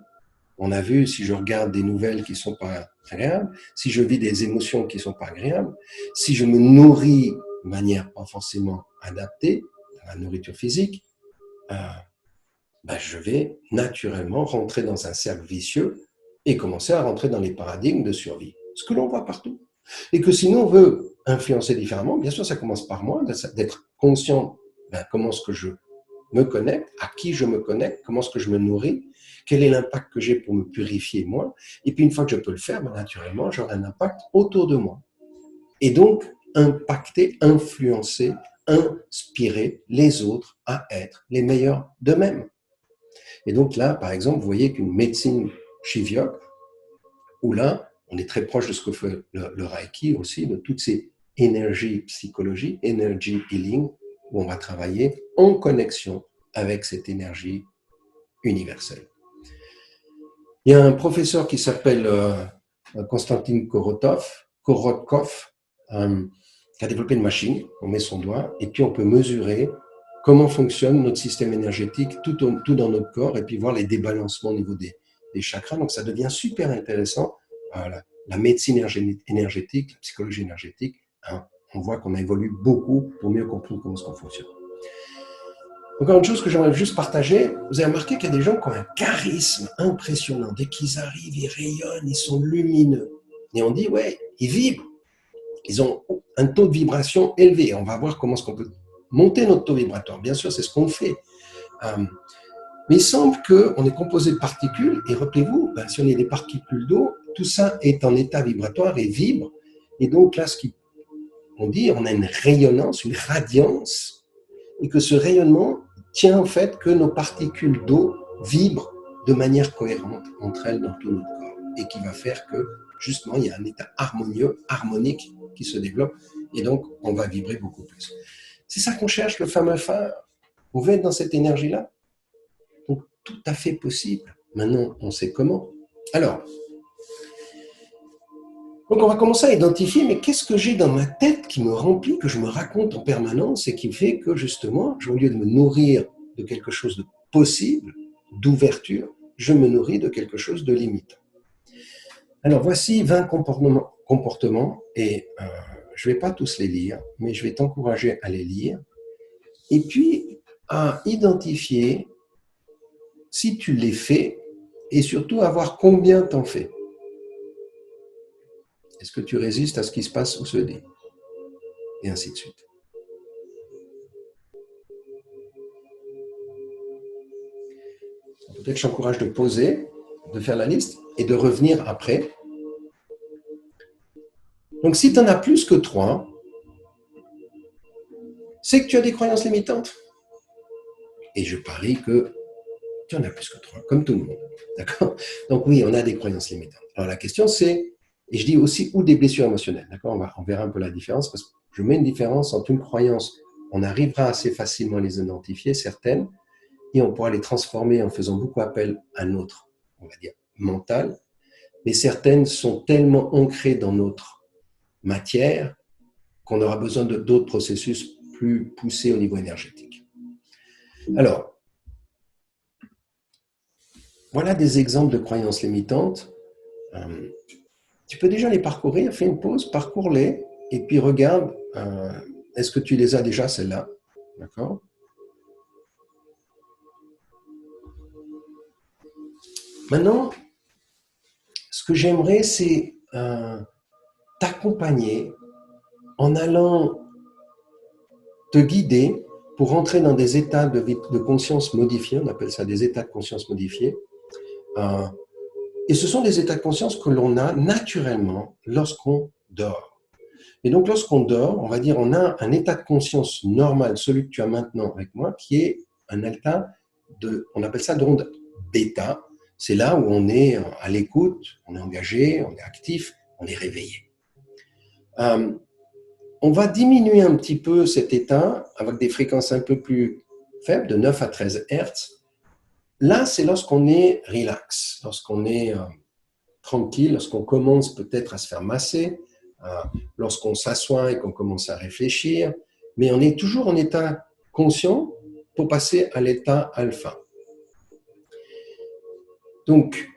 on a vu, si je regarde des nouvelles qui ne sont pas agréables, si je vis des émotions qui ne sont pas agréables, si je me nourris de manière pas forcément adaptée, à la nourriture physique, je vais naturellement rentrer dans un cercle vicieux et commencer à rentrer dans les paradigmes de survie. Ce que l'on voit partout. Et que sinon on veut influencer différemment, bien sûr ça commence par moi, d'être conscient comment est-ce que je me connecte, à qui je me connecte, comment est-ce que je me nourris, quel est l'impact que j'ai pour me purifier moi. Et puis une fois que je peux le faire, naturellement j'aurai un impact autour de moi. Et donc impacter, influencer, inspirer les autres à être les meilleurs d'eux-mêmes. Et donc là, par exemple, vous voyez qu'une médecine Shivyok, où là, on est très proche de ce que fait le Reiki aussi, de toutes ces énergies psychologiques, energy healing, où on va travailler en connexion avec cette énergie universelle. Il y a un professeur qui s'appelle Konstantin Korotkov, qui a développé une machine, on met son doigt, et puis on peut mesurer comment fonctionne notre système énergétique tout dans notre corps, et puis voir les débalancements au niveau des chakras. Donc ça devient super intéressant. La médecine énergétique, la psychologie énergétique, on voit qu'on évolue beaucoup pour mieux comprendre comment ça fonctionne. Encore une chose que j'aimerais juste partager, vous avez remarqué qu'il y a des gens qui ont un charisme impressionnant. Dès qu'ils arrivent, ils rayonnent, ils sont lumineux. Et on dit, ouais, ils vibrent. Ils ont un taux de vibration élevé. On va voir comment est-ce qu'on peut monter notre taux vibratoire. Bien sûr, c'est ce qu'on fait. Mais il semble qu'on est composé de particules, et rappelez-vous, si on est des particules d'eau, tout ça est en état vibratoire et vibre. Et donc là, on dit, on a une rayonnance, une radiance, et que ce rayonnement tient au fait que nos particules d'eau vibrent de manière cohérente entre elles dans tout notre corps, et qui va faire que, justement, il y a un état harmonieux, harmonique qui se développe, et donc on va vibrer beaucoup plus. C'est ça qu'on cherche, le fameux phare. On veut être dans cette énergie-là. Donc, tout à fait possible. Maintenant, on sait comment. Alors, donc on va commencer à identifier, mais qu'est-ce que j'ai dans ma tête qui me remplit, que je me raconte en permanence et qui fait que, justement, au lieu de me nourrir de quelque chose de possible, d'ouverture, je me nourris de quelque chose de limitant. Alors, voici 20 comportements et je ne vais pas tous les lire, mais je vais t'encourager à les lire et puis à identifier si tu les fais et surtout à voir combien t'en fais. Est-ce que tu résistes à ce qui se passe ou se dit? Et ainsi de suite. Peut-être que je t'encourage de poser, de faire la liste et de revenir après. Donc, si tu en as plus que 3, c'est que tu as des croyances limitantes. Et je parie que tu en as plus que 3, comme tout le monde. D'accord? Donc oui, on a des croyances limitantes. Alors la question c'est, et je dis aussi, ou des blessures émotionnelles. D'accord? On verra un peu la différence, parce que je mets une différence entre une croyance, on arrivera assez facilement à les identifier, certaines, et on pourra les transformer en faisant beaucoup appel à notre, on va dire, mental, mais certaines sont tellement ancrées dans notre matière qu'on aura besoin d'autres processus plus poussés au niveau énergétique. Alors, voilà des exemples de croyances limitantes. Tu peux déjà les parcourir, fais une pause, parcours-les, et puis regarde, est-ce que tu les as déjà, celles-là? D'accord? Maintenant, ce que j'aimerais, c'est t'accompagner en allant te guider pour entrer dans des états de conscience modifiés, on appelle ça des états de conscience modifiés. Et ce sont des états de conscience que l'on a naturellement lorsqu'on dort. Et donc, lorsqu'on dort, on va dire, on a un état de conscience normal, celui que tu as maintenant avec moi, qui est un état on appelle ça d'onde bêta. C'est là où on est à l'écoute, on est engagé, on est actif, on est réveillé. On va diminuer un petit peu cet état avec des fréquences un peu plus faibles, de 9 à 13 Hz. Là, c'est lorsqu'on est relax, lorsqu'on est tranquille, lorsqu'on commence peut-être à se faire masser, lorsqu'on s'assoit et qu'on commence à réfléchir, mais on est toujours en état conscient pour passer à l'état alpha. Donc,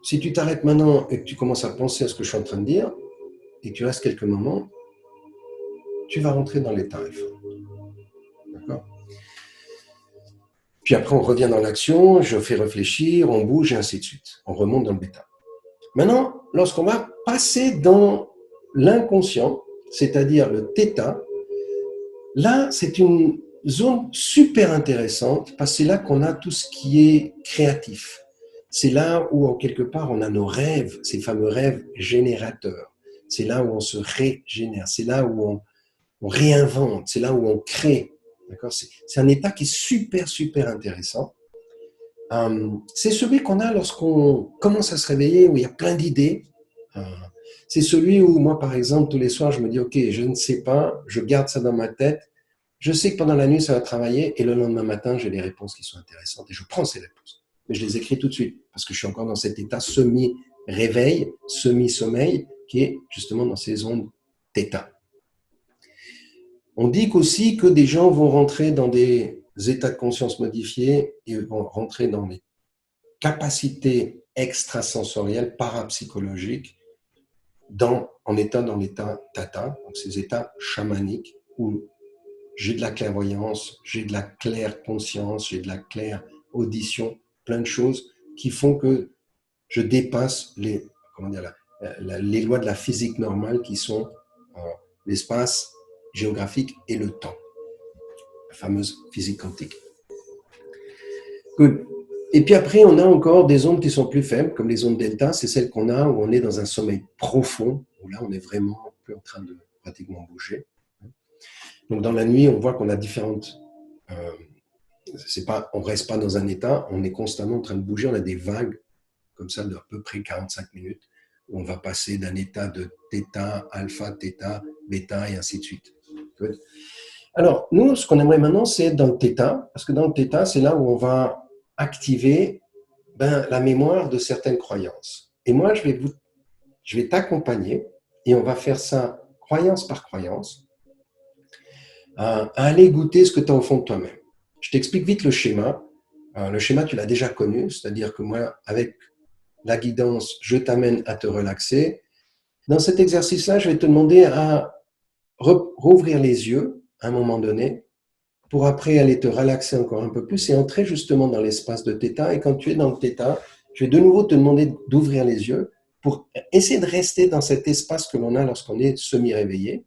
si tu t'arrêtes maintenant et que tu commences à penser à ce que je suis en train de dire, et tu restes quelques moments, tu vas rentrer dans l'état alpha. D'accord? Puis après, on revient dans l'action, je fais réfléchir, on bouge et ainsi de suite. On remonte dans le bêta. Maintenant, lorsqu'on va passer dans l'inconscient, c'est-à-dire le θ, là, c'est une zone super intéressante parce que c'est là qu'on a tout ce qui est créatif. C'est là où, en quelque part, on a nos rêves, ces fameux rêves générateurs. C'est là où on se régénère, c'est là où on réinvente, c'est là où on crée. D'accord? C'est un état qui est super, super intéressant. C'est celui qu'on a lorsqu'on commence à se réveiller, où il y a plein d'idées. C'est celui où moi, par exemple, tous les soirs, je me dis, OK, je ne sais pas, je garde ça dans ma tête. Je sais que pendant la nuit, ça va travailler et le lendemain matin, j'ai des réponses qui sont intéressantes et je prends ces réponses. Mais je les écris tout de suite parce que je suis encore dans cet état semi-réveil, semi-sommeil qui est justement dans ces ondes θ. On dit qu'aussi que des gens vont rentrer dans des états de conscience modifiés et vont rentrer dans les capacités extrasensorielles, parapsychologiques, en étant dans l'état theta, donc ces états chamaniques où j'ai de la clairvoyance, j'ai de la claire conscience, j'ai de la claire audition, plein de choses qui font que je dépasse les, comment dire, les lois de la physique normale qui sont l'espace géographique et le temps, la fameuse physique quantique. Good. Et puis après, on a encore des ondes qui sont plus faibles, comme les ondes delta, c'est celles qu'on a où on est dans un sommeil profond, où là, on est vraiment plus en train de pratiquement bouger. Donc, dans la nuit, on voit qu'on a différentes... on ne reste pas dans un état, on est constamment en train de bouger, on a des vagues, comme ça, d'à peu près 45 minutes, où on va passer d'un état de θ, alpha, θ, bêta, et ainsi de suite. Good. Alors, nous, ce qu'on aimerait maintenant, c'est être dans le θ, parce que dans le θ, c'est là où on va activer la mémoire de certaines croyances. Et moi, je vais t'accompagner et on va faire ça croyance par croyance, à aller goûter ce que tu as au fond de toi-même. Je t'explique vite le schéma. Le schéma, tu l'as déjà connu, c'est-à-dire que moi, avec la guidance, je t'amène à te relaxer. Dans cet exercice-là, je vais te demander à rouvrir les yeux à un moment donné, pour après aller te relaxer encore un peu plus et entrer justement dans l'espace de θ. Et quand tu es dans le θ, je vais de nouveau te demander d'ouvrir les yeux pour essayer de rester dans cet espace que l'on a lorsqu'on est semi-réveillé.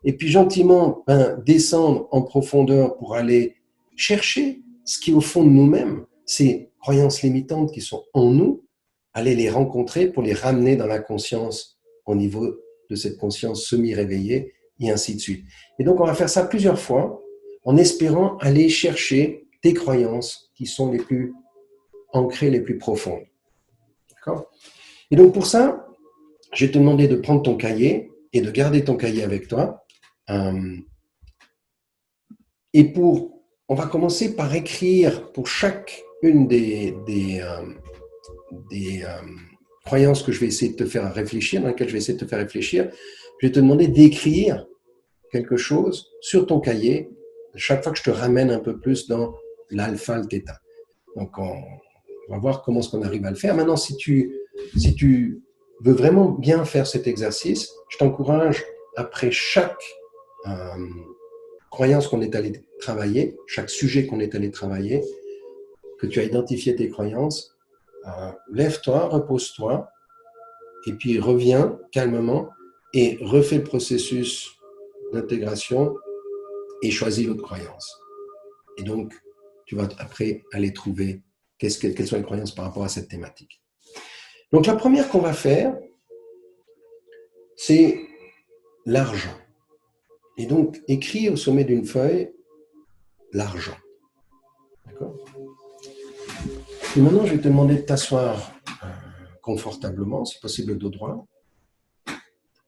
Et puis gentiment descendre en profondeur pour aller chercher ce qui est au fond de nous-mêmes, ces croyances limitantes qui sont en nous, aller les rencontrer pour les ramener dans la conscience au niveau de cette conscience semi-réveillée et ainsi de suite. Et donc on va faire ça plusieurs fois en espérant aller chercher tes croyances qui sont les plus ancrées, les plus profondes. D'accord ? Et donc pour ça, je vais te demander de prendre ton cahier et de garder ton cahier avec toi. Et on va commencer par écrire pour chacune des croyances que je vais essayer de te faire réfléchir, dans lesquelles je vais essayer de te faire réfléchir. Je vais te demander d'écrire quelque chose sur ton cahier chaque fois que je te ramène un peu plus dans l'alpha, le θ. Donc, on va voir comment est-ce qu'on arrive à le faire. Maintenant, si tu veux vraiment bien faire cet exercice, je t'encourage, après chaque croyance qu'on est allé travailler, chaque sujet qu'on est allé travailler, que tu as identifié tes croyances, lève-toi, repose-toi, et puis reviens calmement et refais le processus d'intégration et choisis l'autre croyance. Et donc, tu vas après aller trouver quelles sont les croyances par rapport à cette thématique. Donc, la première qu'on va faire, c'est l'argent. Et donc, écris au sommet d'une feuille l'argent. D'accord ? Et maintenant, je vais te demander de t'asseoir confortablement, si possible le dos droit,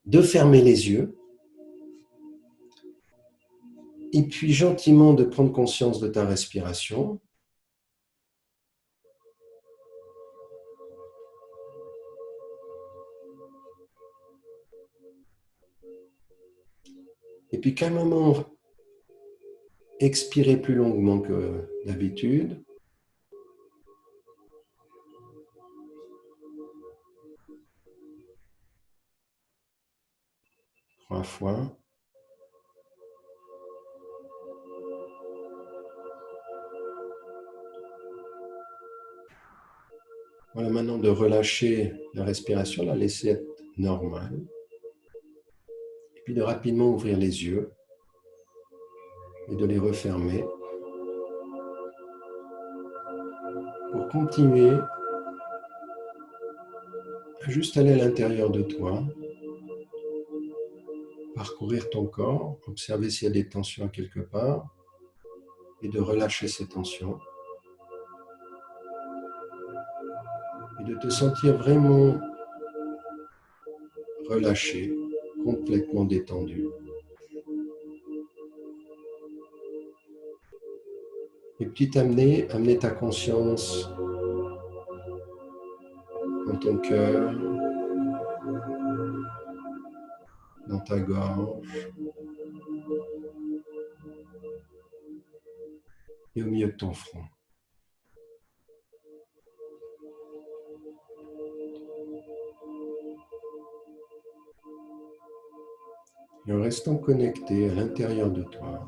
de fermer les yeux, et puis gentiment de prendre conscience de ta respiration. Et puis calmement expirer plus longuement que d'habitude. Trois fois. Voilà, maintenant de relâcher la respiration, la laisser être normale. Et puis de rapidement ouvrir les yeux et de les refermer pour continuer à juste aller à l'intérieur de toi, parcourir ton corps, observer s'il y a des tensions quelque part et de relâcher ces tensions. Et de te sentir vraiment relâché, complètement détendu. Et petit amener ta conscience dans ton cœur, dans ta gorge et au milieu de ton front. Et en restant connecté à l'intérieur de toi,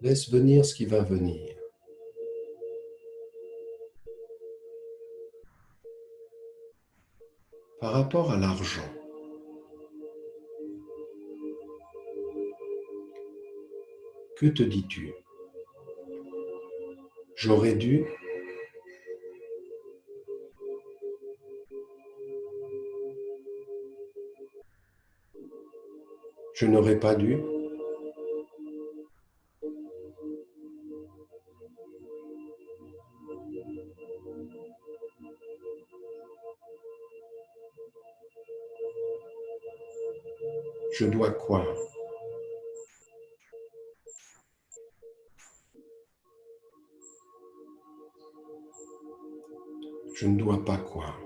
Laisse venir ce qui va venir. Par rapport à l'argent, que te dis-tu? J'aurais dû. Je n'aurais pas dû. Je dois quoi? Je ne dois pas quoi?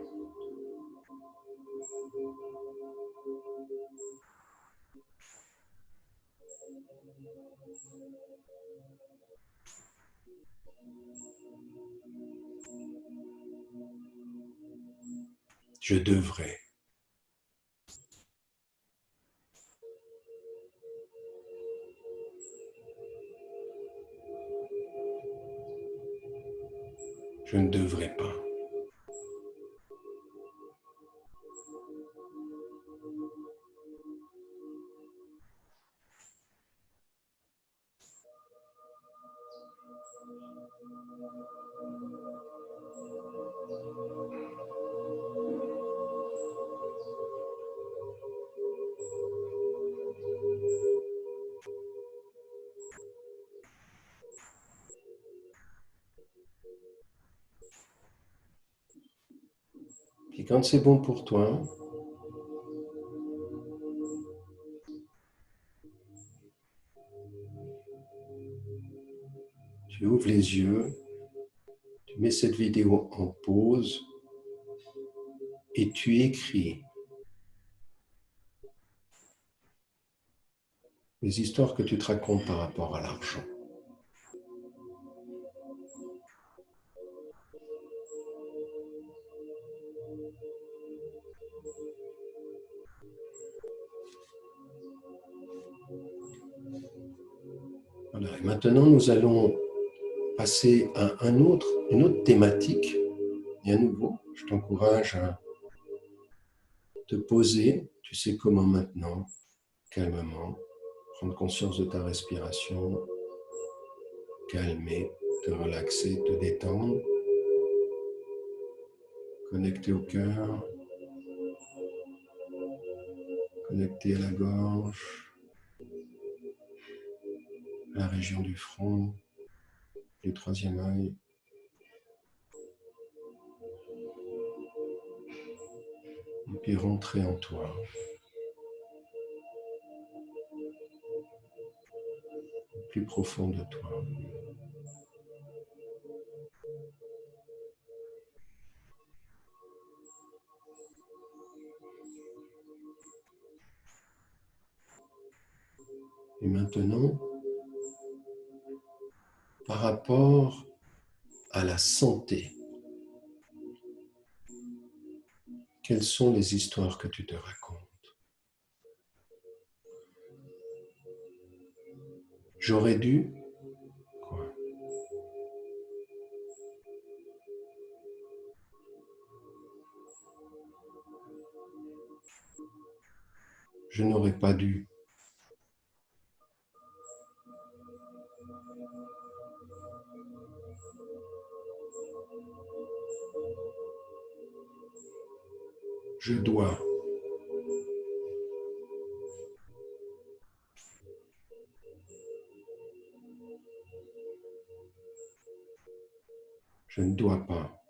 Je devrais. Je ne devrais pas. Puis quand c'est bon pour toi, tu ouvres les yeux, tu mets cette vidéo en pause et tu écris les histoires que tu te racontes par rapport à l'argent. Voilà. Et maintenant, nous allons passer à une autre thématique. Et à nouveau, je t'encourage à te poser, tu sais comment maintenant, calmement, prendre conscience de ta respiration, calmer, te relaxer, te détendre, connecter au cœur, connecter à la gorge, à la région du front, du troisième œil. Et puis rentrer en toi. Au plus profond de toi. Et maintenant, par rapport à la santé, quelles sont les histoires que tu te racontes? J'aurais dû quoi? Je n'aurais pas dû. Je dois. Je ne dois pas.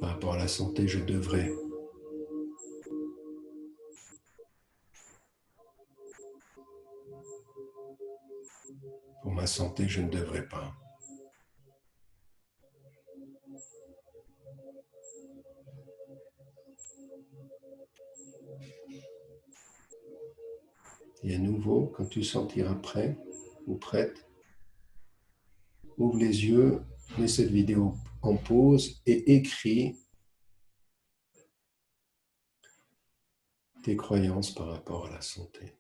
Par rapport à la santé, je devrais. Pour ma santé, je ne devrais pas. Et à nouveau, quand tu sentiras prêt ou prête, ouvre les yeux, mets cette vidéo en pause et écris tes croyances par rapport à la santé.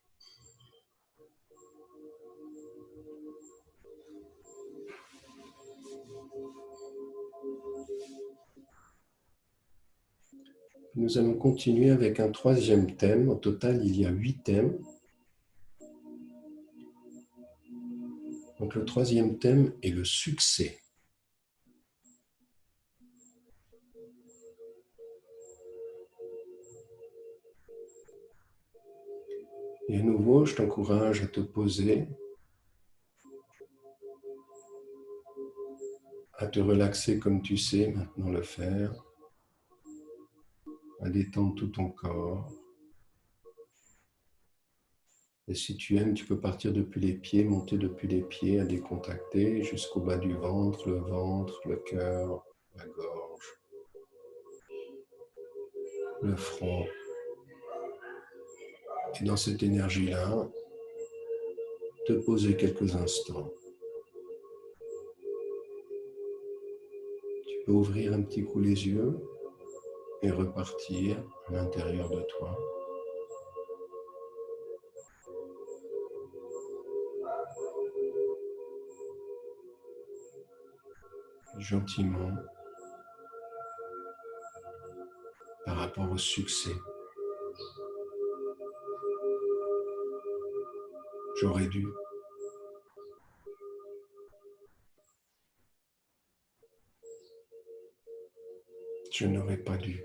Nous allons continuer avec un troisième thème. Au total, il y a 8 thèmes. Donc le troisième thème est le succès. Et à nouveau, je t'encourage à te poser, à te relaxer comme tu sais maintenant le faire, à détendre tout ton corps. Et si tu aimes, tu peux partir depuis les pieds, monter depuis les pieds, à décontracter jusqu'au bas du ventre, le cœur, la gorge, le front. Et dans cette énergie-là, te poser quelques instants. Tu peux ouvrir un petit coup les yeux et repartir à l'intérieur de toi. Gentiment par rapport au succès. J'aurais dû. Je n'aurais pas dû.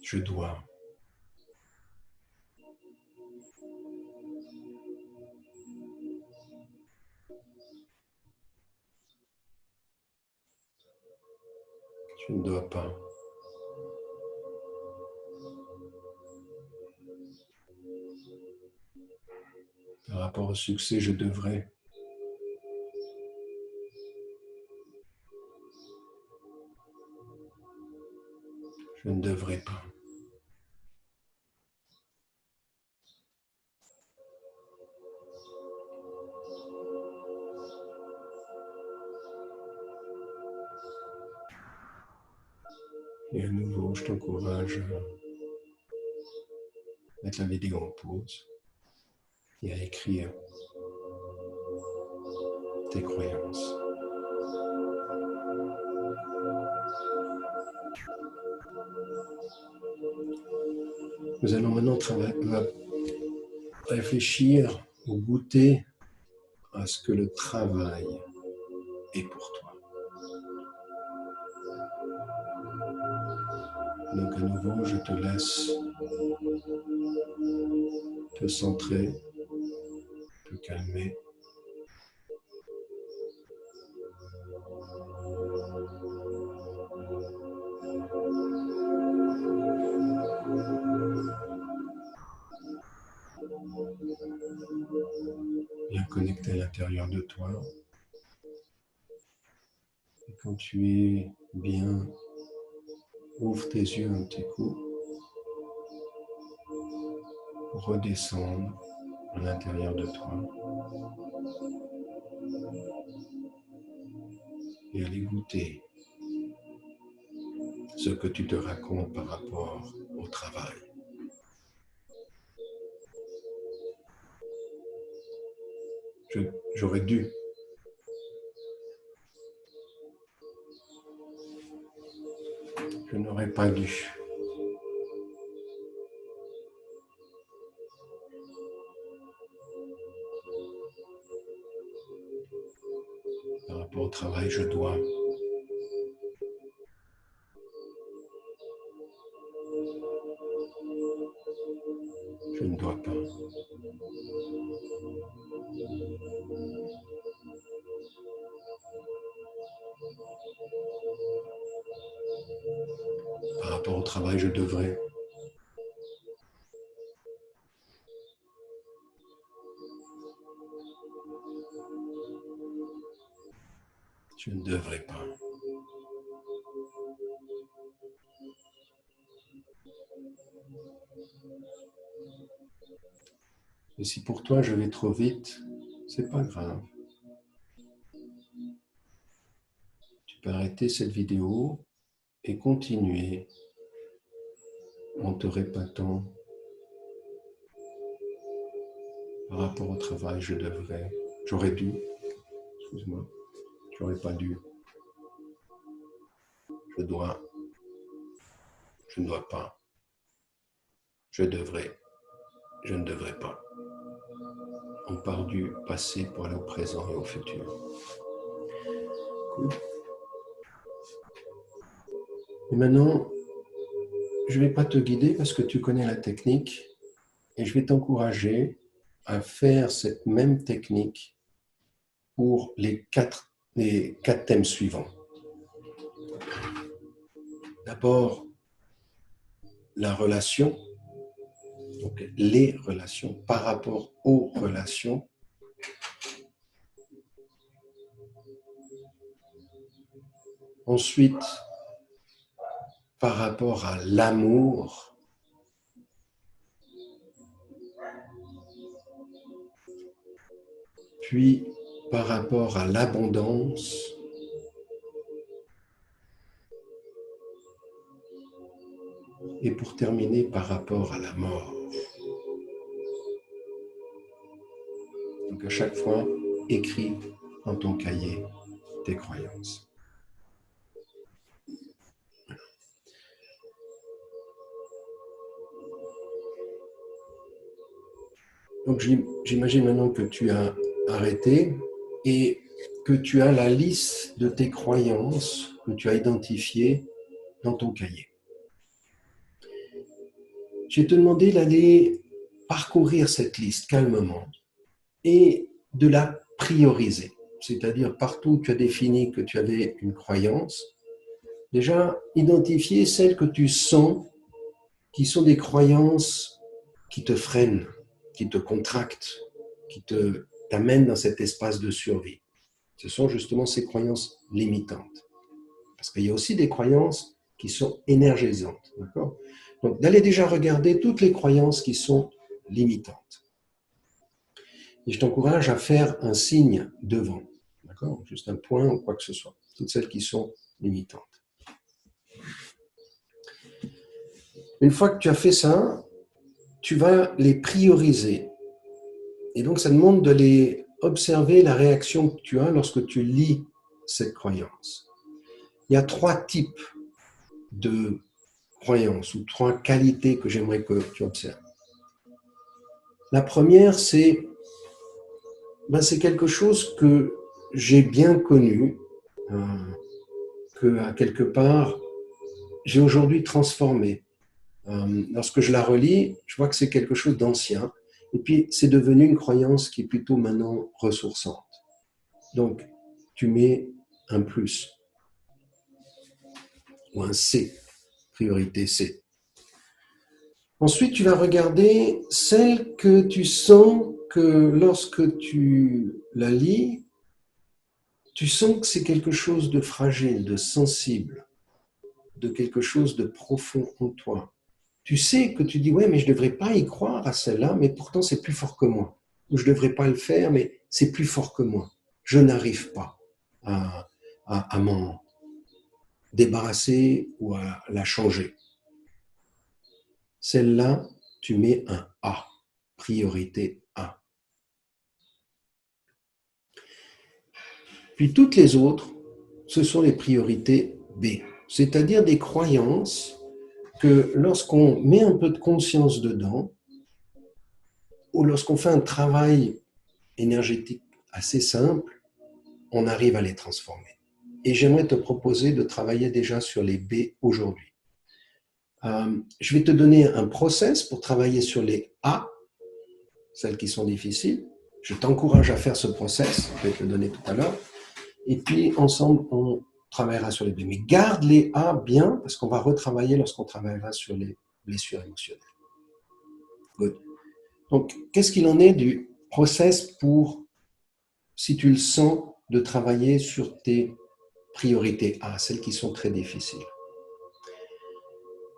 Je dois. Je ne dois pas. Par rapport au succès, je devrais. Je ne devrais pas. Et à nouveau, je t'encourage à mettre la vidéo en pause et à écrire tes croyances. Nous allons maintenant réfléchir ou goûter à ce que le travail est pour toi. Donc à nouveau, je te laisse te centrer, te calmer. Bien connecté à l'intérieur de toi. Et quand tu es bien, ouvre tes yeux un petit coup. Redescendre à l'intérieur de toi. Et aller goûter ce que tu te racontes par rapport au travail. J'aurais dû. Je n'aurais pas dû. Par rapport au travail, je dois. Je ne dois pas. Par rapport au travail, je devrais. Je ne devrais pas. Et si pour toi je vais trop vite, c'est pas grave. Tu peux arrêter cette vidéo et continuer en te répétant par rapport au travail, je devrais, j'aurais dû, excuse-moi, j'aurais pas dû, je dois, je ne dois pas, je devrais, je ne devrais pas. On part du passé pour aller au présent et au futur. Cool. Et maintenant, je ne vais pas te guider parce que tu connais la technique et je vais t'encourager à faire cette même technique pour les quatre thèmes suivants. D'abord, la relation, donc les relations par rapport aux relations. Ensuite, par rapport à l'amour. Puis, par rapport à l'abondance. Et pour terminer, par rapport à la mort. Donc, à chaque fois, écris dans ton cahier tes croyances. Donc, j'imagine maintenant que tu as arrêté et que tu as la liste de tes croyances que tu as identifiées dans ton cahier. Je vais te demander d'aller parcourir cette liste calmement et de la prioriser. C'est-à-dire, partout où tu as défini que tu avais une croyance, déjà identifier celles que tu sens qui sont des croyances qui te freinent, qui te contractent, qui t'amènent dans cet espace de survie. Ce sont justement ces croyances limitantes. Parce qu'il y a aussi des croyances qui sont énergisantes. D'accord ? Donc, d'aller déjà regarder toutes les croyances qui sont limitantes. Et je t'encourage à faire un signe devant. D'accord ? Juste un point ou quoi que ce soit. Toutes celles qui sont limitantes. Une fois que tu as fait ça, tu vas les prioriser. Et donc, ça demande de les observer la réaction que tu as lorsque tu lis cette croyance. Il y a 3 types de croyances ou 3 qualités que j'aimerais que tu observes. La première, c'est quelque chose que j'ai bien connu, que à quelque part, j'ai aujourd'hui transformé. Lorsque je la relis, je vois que c'est quelque chose d'ancien. Et puis, c'est devenu une croyance qui est plutôt maintenant ressourçante. Donc, tu mets un plus ou un C, priorité C. Ensuite, tu vas regarder celle que tu sens que lorsque tu la lis, tu sens que c'est quelque chose de fragile, de sensible, de quelque chose de profond en toi. Tu sais que tu dis, ouais, mais je ne devrais pas y croire à celle-là, mais pourtant c'est plus fort que moi. Ou je ne devrais pas le faire, mais c'est plus fort que moi. Je n'arrive pas à m'en débarrasser ou à la changer. Celle-là, tu mets un A, priorité A. Puis toutes les autres, ce sont les priorités B, c'est-à-dire des croyances que lorsqu'on met un peu de conscience dedans, ou lorsqu'on fait un travail énergétique assez simple, on arrive à les transformer. Et j'aimerais te proposer de travailler déjà sur les B aujourd'hui. Je vais te donner un process pour travailler sur les A, celles qui sont difficiles. Je t'encourage à faire ce process, je vais te le donner tout à l'heure. Et puis, ensemble, on travaillera sur les B. Mais garde les A bien, parce qu'on va retravailler lorsqu'on travaillera sur les blessures émotionnelles. Good. Donc, qu'est-ce qu'il en est du process pour, si tu le sens, de travailler sur tes priorités A, celles qui sont très difficiles.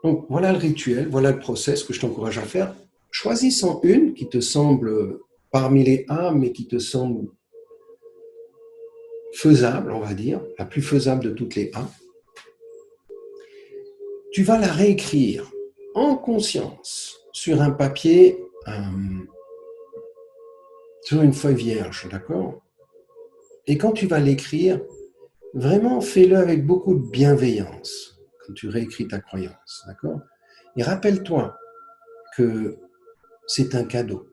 Donc, voilà le rituel, voilà le process que je t'encourage à faire. choisissant une qui te semble parmi les A, mais qui te semble faisable, on va dire, la plus faisable de toutes les A, tu vas la réécrire en conscience sur un papier, sur une feuille vierge, d'accord? Et quand tu vas l'écrire, vraiment fais-le avec beaucoup de bienveillance quand tu réécris ta croyance, d'accord? Et rappelle-toi que c'est un cadeau.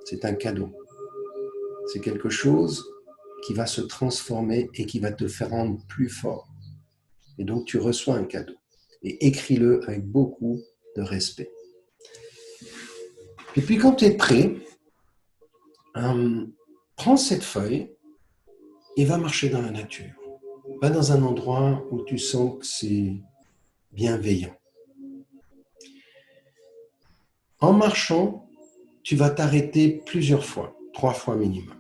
C'est un cadeau. C'est quelque chose qui va se transformer et qui va te faire rendre plus fort. Et donc, tu reçois un cadeau. Et écris-le avec beaucoup de respect. Et puis, quand tu es prêt, prends cette feuille et va marcher dans la nature. Va dans un endroit où tu sens que c'est bienveillant. En marchant, tu vas t'arrêter plusieurs fois, 3 fois minimum.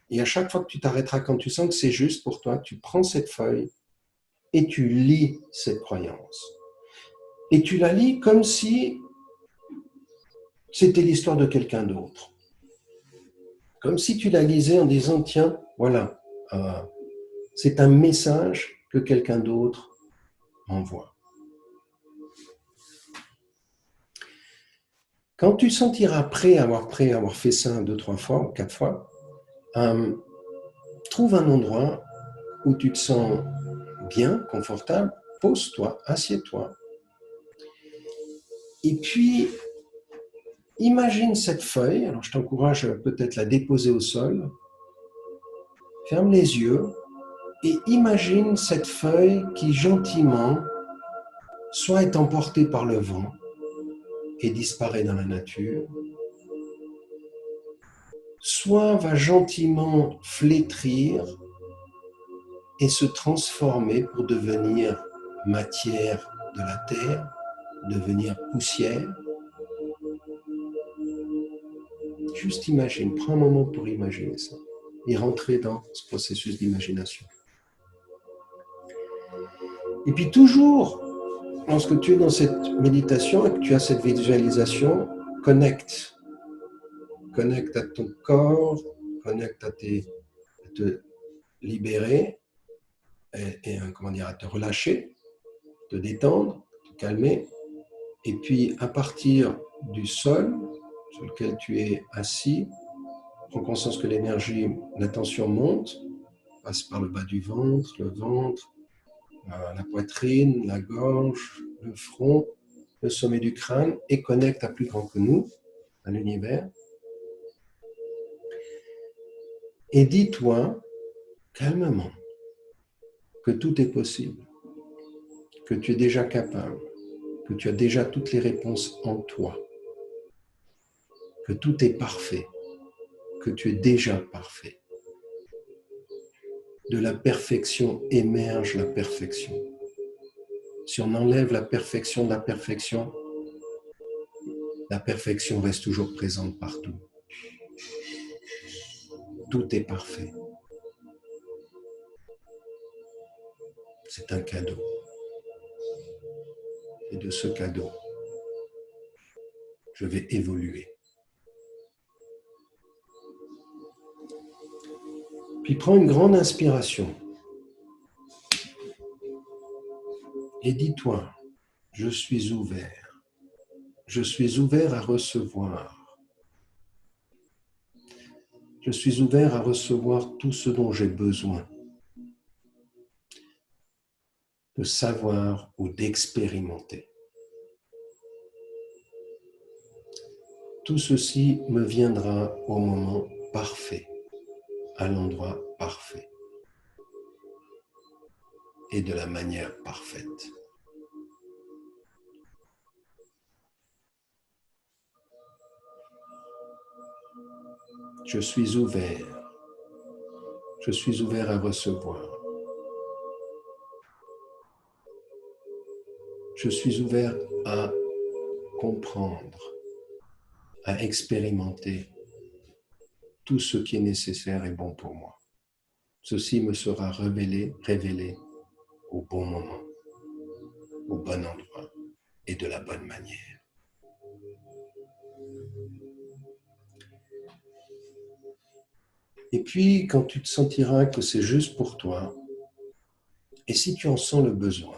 Et à chaque fois que tu t'arrêteras, quand tu sens que c'est juste pour toi, tu prends cette feuille et tu lis cette croyance. Et tu la lis comme si c'était l'histoire de quelqu'un d'autre. Comme si tu la lisais en disant, tiens, voilà, c'est un message que quelqu'un d'autre m'envoie. Quand tu sentiras prêt à avoir fait ça 2, 3 fois ou 4 fois, trouve un endroit où tu te sens bien, confortable, pose-toi, assieds-toi. Et puis, imagine cette feuille, alors je t'encourage à peut-être la déposer au sol, ferme les yeux et imagine cette feuille qui gentiment soit est emportée par le vent et disparaît dans la nature, soit va gentiment flétrir et se transformer pour devenir matière de la terre, devenir poussière. Juste imagine, prends un moment pour imaginer ça et rentrer dans ce processus d'imagination. Et puis toujours, lorsque tu es dans cette méditation et que tu as cette visualisation, connecte à ton corps, connecte à te libérer et à te relâcher, te détendre, te calmer. Et puis à partir du sol sur lequel tu es assis, prends conscience que l'énergie, la tension monte, passe par le bas du ventre, la poitrine, la gorge, le front, le sommet du crâne et connecte à plus grand que nous, à l'univers. Et dis-toi calmement que tout est possible, que tu es déjà capable, que tu as déjà toutes les réponses en toi, que tout est parfait, que tu es déjà parfait. De la perfection émerge la perfection. Si on enlève la perfection de la perfection reste toujours présente partout. Tout est parfait. C'est un cadeau. Et de ce cadeau, je vais évoluer. Puis prends une grande inspiration. Et dis-toi, je suis ouvert. Je suis ouvert à recevoir. Je suis ouvert à recevoir tout ce dont j'ai besoin de savoir ou d'expérimenter. Tout ceci me viendra au moment parfait, à l'endroit parfait et de la manière parfaite. Je suis ouvert à recevoir. Je suis ouvert à comprendre, à expérimenter tout ce qui est nécessaire et bon pour moi. Ceci me sera révélé au bon moment, au bon endroit et de la bonne manière. Et puis, quand tu te sentiras que c'est juste pour toi, et si tu en sens le besoin,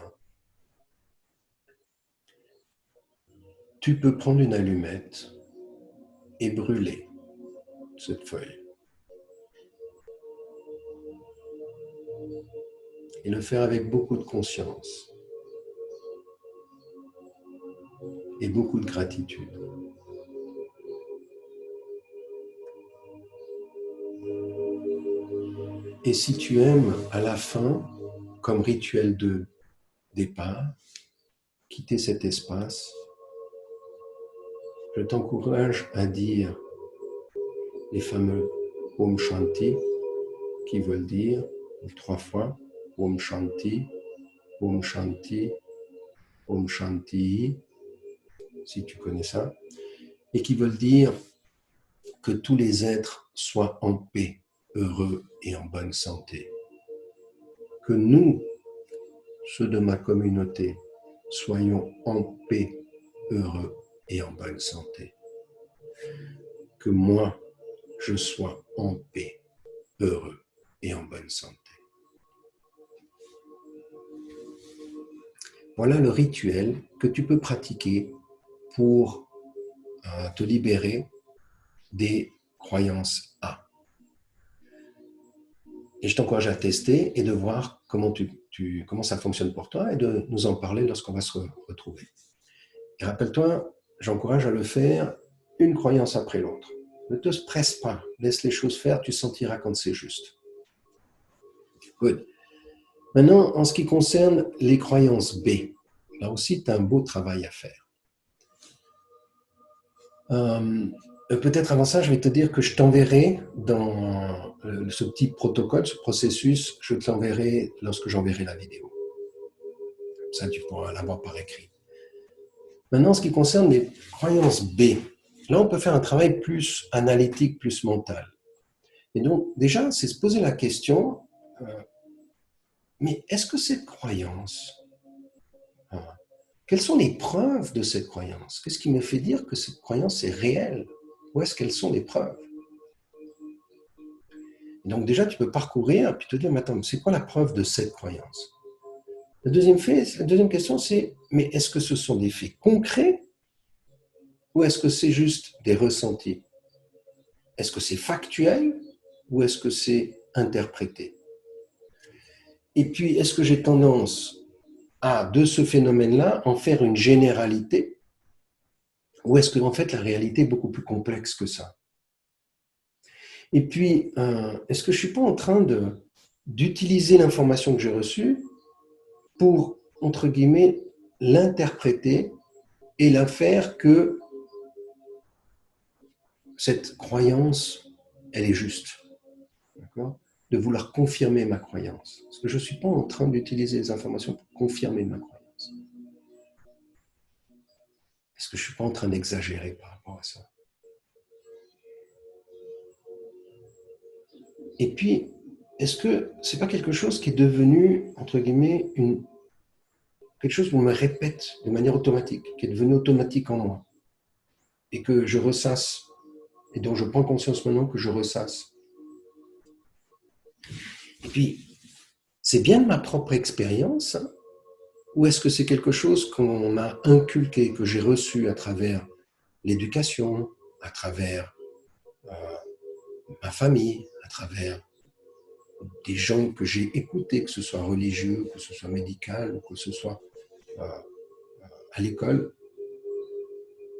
tu peux prendre une allumette et brûler cette feuille. Et le faire avec beaucoup de conscience et beaucoup de gratitude. Et si tu aimes, à la fin, comme rituel de départ, quitter cet espace, je t'encourage à dire les fameux Om Shanti, qui veulent dire 3 fois Om Shanti, Om Shanti, Om Shanti, si tu connais ça, et qui veulent dire que tous les êtres soient en paix, heureux et en bonne santé. Que nous, ceux de ma communauté, soyons en paix, heureux et en bonne santé. Que moi, je sois en paix, heureux et en bonne santé. Voilà le rituel que tu peux pratiquer pour te libérer des croyances A. Et je t'encourage à tester et de voir comment, comment ça fonctionne pour toi et de nous en parler lorsqu'on va se retrouver. Et rappelle-toi, j'encourage à le faire une croyance après l'autre. Ne te presse pas, laisse les choses faire, tu sentiras quand c'est juste. Good. Maintenant, en ce qui concerne les croyances B, là aussi, tu as un beau travail à faire. Peut-être avant ça, je vais te dire que je t'enverrai dans ce petit protocole, ce processus, je te l'enverrai lorsque j'enverrai la vidéo. Comme ça, tu pourras l'avoir par écrit. Maintenant, en ce qui concerne les croyances B, là, on peut faire un travail plus analytique, plus mental. Et donc, déjà, c'est se poser la question, mais est-ce que cette croyance, quelles sont les preuves de cette croyance? Qu'est-ce qui me fait dire que cette croyance est réelle? Où est-ce qu'elles sont les preuves? Et donc déjà, tu peux parcourir, puis te dire, mais attends, c'est quoi la preuve de cette croyance? La deuxième question, c'est, mais est-ce que ce sont des faits concrets ou est-ce que c'est juste des ressentis? Est-ce que c'est factuel ou est-ce que c'est interprété? Et puis, est-ce que j'ai tendance à, de ce phénomène-là, en faire une généralité ou est-ce qu'en fait, la réalité est beaucoup plus complexe que ça? Et puis, est-ce que je ne suis pas en train d'utiliser l'information que j'ai reçue pour, entre guillemets, l'interpréter et la faire que cette croyance, elle est juste. D'accord? De vouloir confirmer ma croyance. Parce que je ne suis pas en train d'utiliser les informations pour confirmer ma croyance. Est-ce que je ne suis pas en train d'exagérer par rapport à ça? Et puis, est-ce que ce n'est pas quelque chose qui est devenu, entre guillemets, quelque chose qu'on me répète de manière automatique, qui est devenu automatique en moi, et que je ressasse, et dont je prends conscience maintenant que je ressasse. Et puis, c'est bien de ma propre expérience, ou est-ce que c'est quelque chose qu'on m'a inculqué, que j'ai reçu à travers l'éducation, à travers ma famille, à travers des gens que j'ai écoutés, que ce soit religieux, que ce soit médical, ou que ce soit à l'école,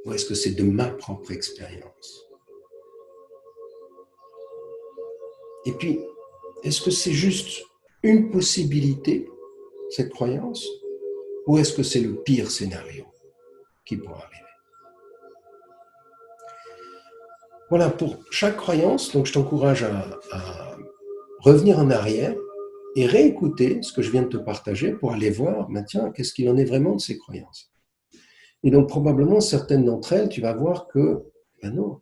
ou est-ce que c'est de ma propre expérience? Et puis, est-ce que c'est juste une possibilité, cette croyance, ou est-ce que c'est le pire scénario qui pourra arriver? Voilà, pour chaque croyance, donc je t'encourage à revenir en arrière et réécouter ce que je viens de te partager pour aller voir, ben tiens, qu'est-ce qu'il en est vraiment de ces croyances? Et donc, probablement, certaines d'entre elles, tu vas voir que, ben non,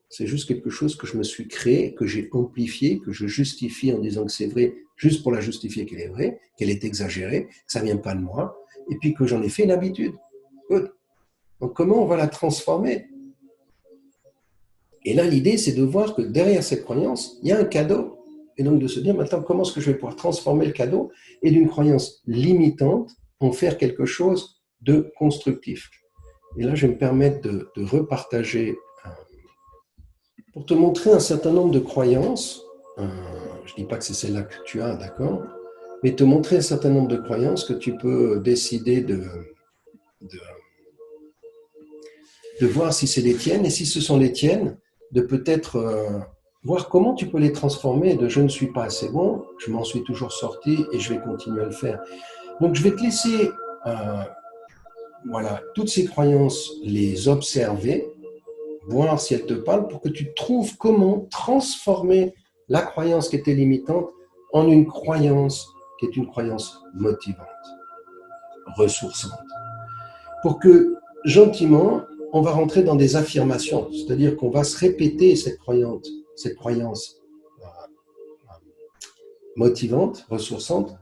c'est juste quelque chose que je me suis créé, que j'ai amplifié, que je justifie en disant que c'est vrai, juste pour la justifier qu'elle est vraie, qu'elle est exagérée, que ça ne vient pas de moi, et puis que j'en ai fait une habitude. Good. Donc, comment on va la transformer? Et là, l'idée, c'est de voir que derrière cette croyance, il y a un cadeau. Et donc de se dire, maintenant, comment est-ce que je vais pouvoir transformer le cadeau et d'une croyance limitante en faire quelque chose de constructif. Et là, je vais me permettre de repartager, pour te montrer un certain nombre de croyances. Je ne dis pas que c'est celle-là que tu as, d'accord, mais te montrer un certain nombre de croyances que tu peux décider de, de voir si c'est les tiennes, et si ce sont les tiennes, de peut-être voir comment tu peux les transformer de je ne suis pas assez bon, je m'en suis toujours sorti et je vais continuer à le faire. Donc je vais te laisser voilà, toutes ces croyances, les observer, voir si elles te parlent pour que tu trouves comment transformer la croyance qui était limitante en une croyance qui est une croyance motivante, ressourçante. Pour que, gentiment, on va rentrer dans des affirmations, c'est-à-dire qu'on va se répéter cette croyance motivante, ressourçante,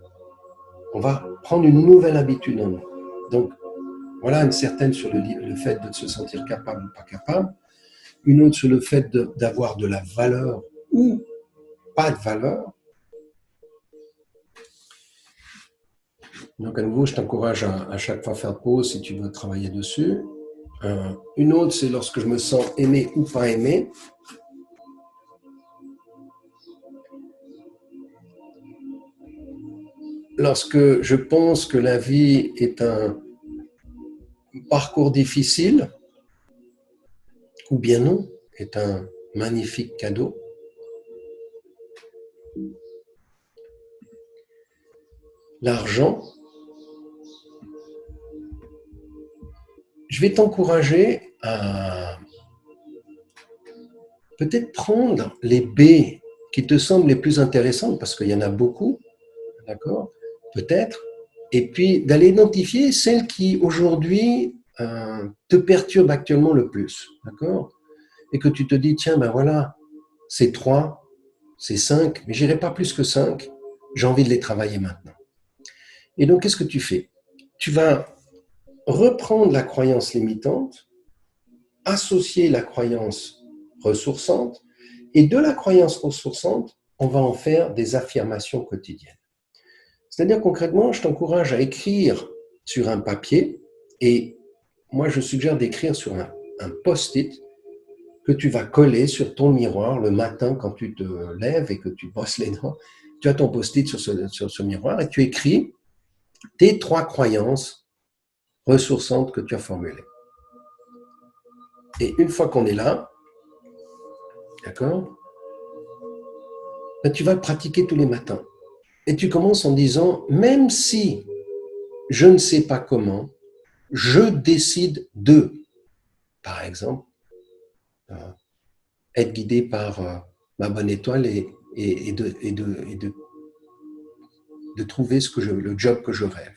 on va prendre une nouvelle habitude en nous. Donc, voilà une certaine sur le fait de se sentir capable ou pas capable, une autre sur le fait d'avoir de la valeur ou pas de valeur. Donc, à nouveau, je t'encourage à chaque fois faire pause si tu veux travailler dessus. Une autre, c'est lorsque je me sens aimé ou pas aimé. Lorsque je pense que la vie est un parcours difficile, ou bien non, est un magnifique cadeau. L'argent, je vais t'encourager à peut-être prendre les baies qui te semblent les plus intéressantes, parce qu'il y en a beaucoup, d'accord, peut-être, et puis d'aller identifier celles qui aujourd'hui te perturbent actuellement le plus, d'accord, et que tu te dis, tiens, ben voilà, c'est 3, c'est 5, mais j'irai pas plus que 5, j'ai envie de les travailler maintenant. Et donc, qu'est-ce que tu fais? Tu vas reprendre la croyance limitante, associer la croyance ressourçante, et de la croyance ressourçante, on va en faire des affirmations quotidiennes. C'est-à-dire concrètement, je t'encourage à écrire sur un papier, et moi je suggère d'écrire sur un post-it que tu vas coller sur ton miroir le matin quand tu te lèves et que tu brosses les dents. Tu as ton post-it sur ce miroir et tu écris tes 3 croyances ressourçantes que tu as formulées. Et une fois qu'on est là, d'accord, ben tu vas le pratiquer tous les matins. Et tu commences en disant, même si je ne sais pas comment, je décide de, par exemple, être guidé par ma bonne étoile et de trouver le job que je rêve.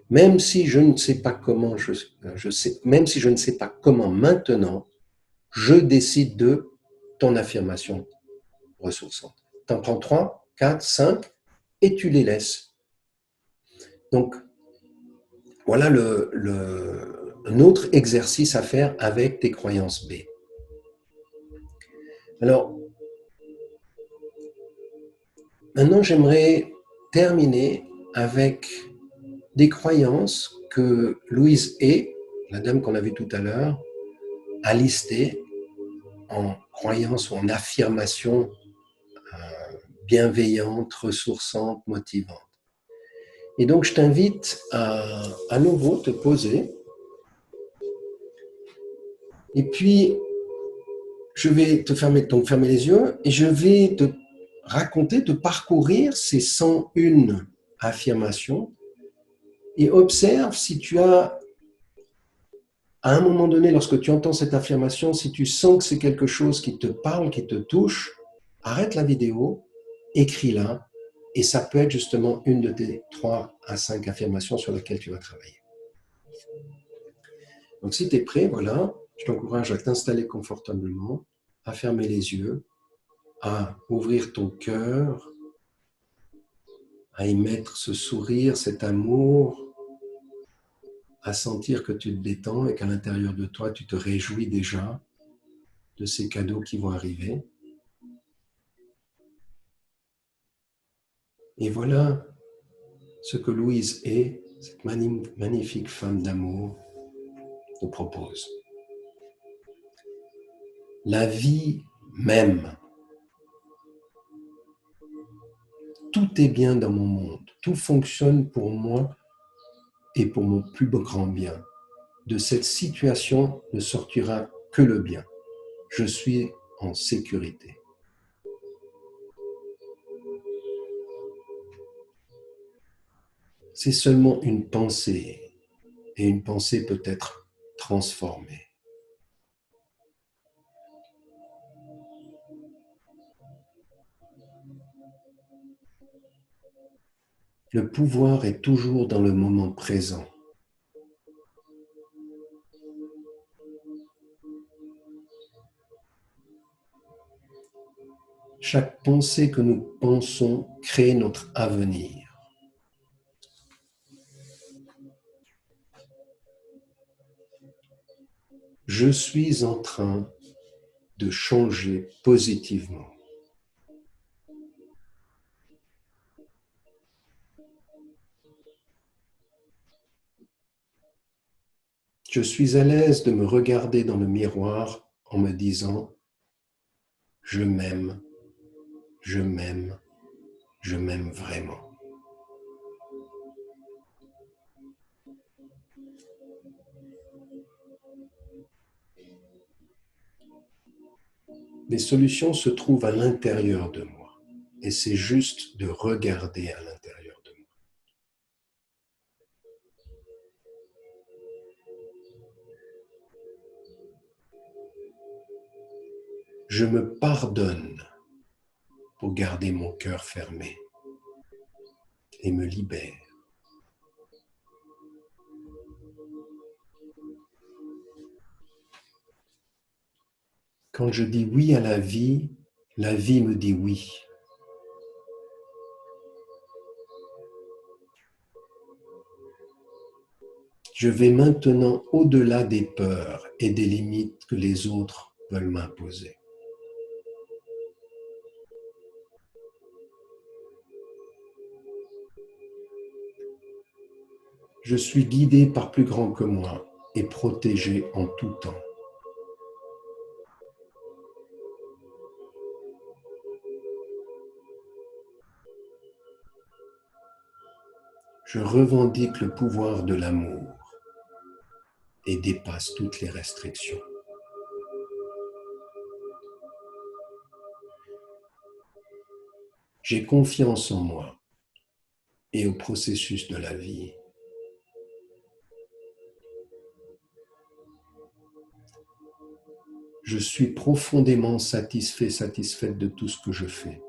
Même si je ne sais pas comment, même si je ne sais pas comment maintenant, je décide de ton affirmation ressourçante. Tu en prends 3, 4, 5 et tu les laisses. Donc, voilà un autre exercice à faire avec tes croyances B. Alors, maintenant, j'aimerais terminer avec des croyances que Louise E., la dame qu'on a vue tout à l'heure, a listées en croyances ou en affirmations bienveillantes, ressourçantes, motivantes. Et donc, je t'invite à nouveau te poser. Et puis, je vais fermer les yeux et je vais te raconter, te parcourir ces 101 affirmations et observe si tu as, à un moment donné, lorsque tu entends cette affirmation, si tu sens que c'est quelque chose qui te parle, qui te touche, arrête la vidéo, écris-la, et ça peut être justement une de tes 3 à 5 affirmations sur lesquelles tu vas travailler. Donc si tu es prêt, voilà, je t'encourage à t'installer confortablement, à fermer les yeux, à ouvrir ton cœur, à y mettre ce sourire, cet amour, à sentir que tu te détends et qu'à l'intérieur de toi, tu te réjouis déjà de ces cadeaux qui vont arriver. Et voilà ce que Louise est, cette magnifique femme d'amour, nous propose. La vie m'aime. Tout est bien dans mon monde. Tout fonctionne pour moi et pour mon plus grand bien. De cette situation ne sortira que le bien. Je suis en sécurité. C'est seulement une pensée, et une pensée peut être transformée. Le pouvoir est toujours dans le moment présent. Chaque pensée que nous pensons crée notre avenir. Je suis en train de changer positivement. Je suis à l'aise de me regarder dans le miroir en me disant « Je m'aime, je m'aime, je m'aime vraiment ». Les solutions se trouvent à l'intérieur de moi et c'est juste de regarder à l'intérieur de moi. Je me pardonne pour garder mon cœur fermé et me libère. Quand je dis oui à la vie me dit oui. Je vais maintenant au-delà des peurs et des limites que les autres veulent m'imposer. Je suis guidé par plus grand que moi et protégé en tout temps. Je revendique le pouvoir de l'amour et dépasse toutes les restrictions. J'ai confiance en moi et au processus de la vie. Je suis profondément satisfaite de tout ce que je fais.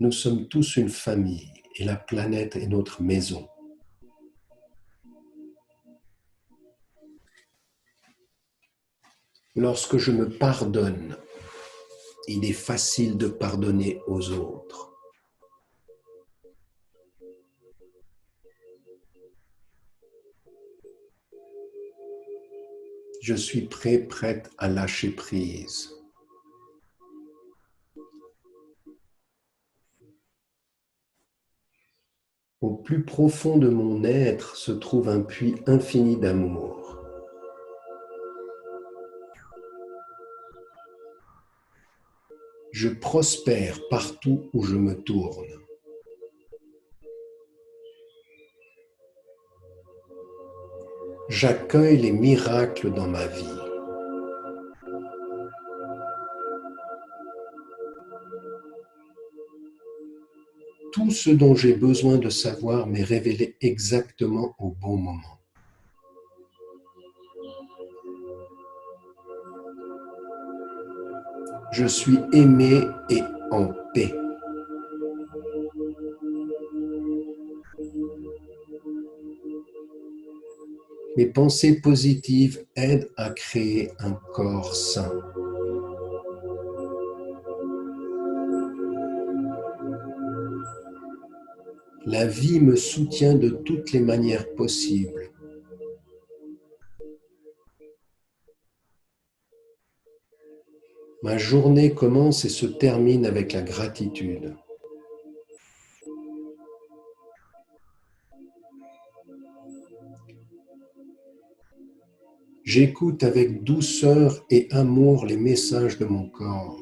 Nous sommes tous une famille et la planète est notre maison. Lorsque je me pardonne, il est facile de pardonner aux autres. Je suis prête à lâcher prise. Au plus profond de mon être se trouve un puits infini d'amour. Je prospère partout où je me tourne. J'accueille les miracles dans ma vie. Tout ce dont j'ai besoin de savoir m'est révélé exactement au bon moment. Je suis aimé et en paix. Mes pensées positives aident à créer un corps sain. La vie me soutient de toutes les manières possibles Ma journée commence et se termine avec la gratitude. J'écoute avec douceur et amour les messages de mon corps.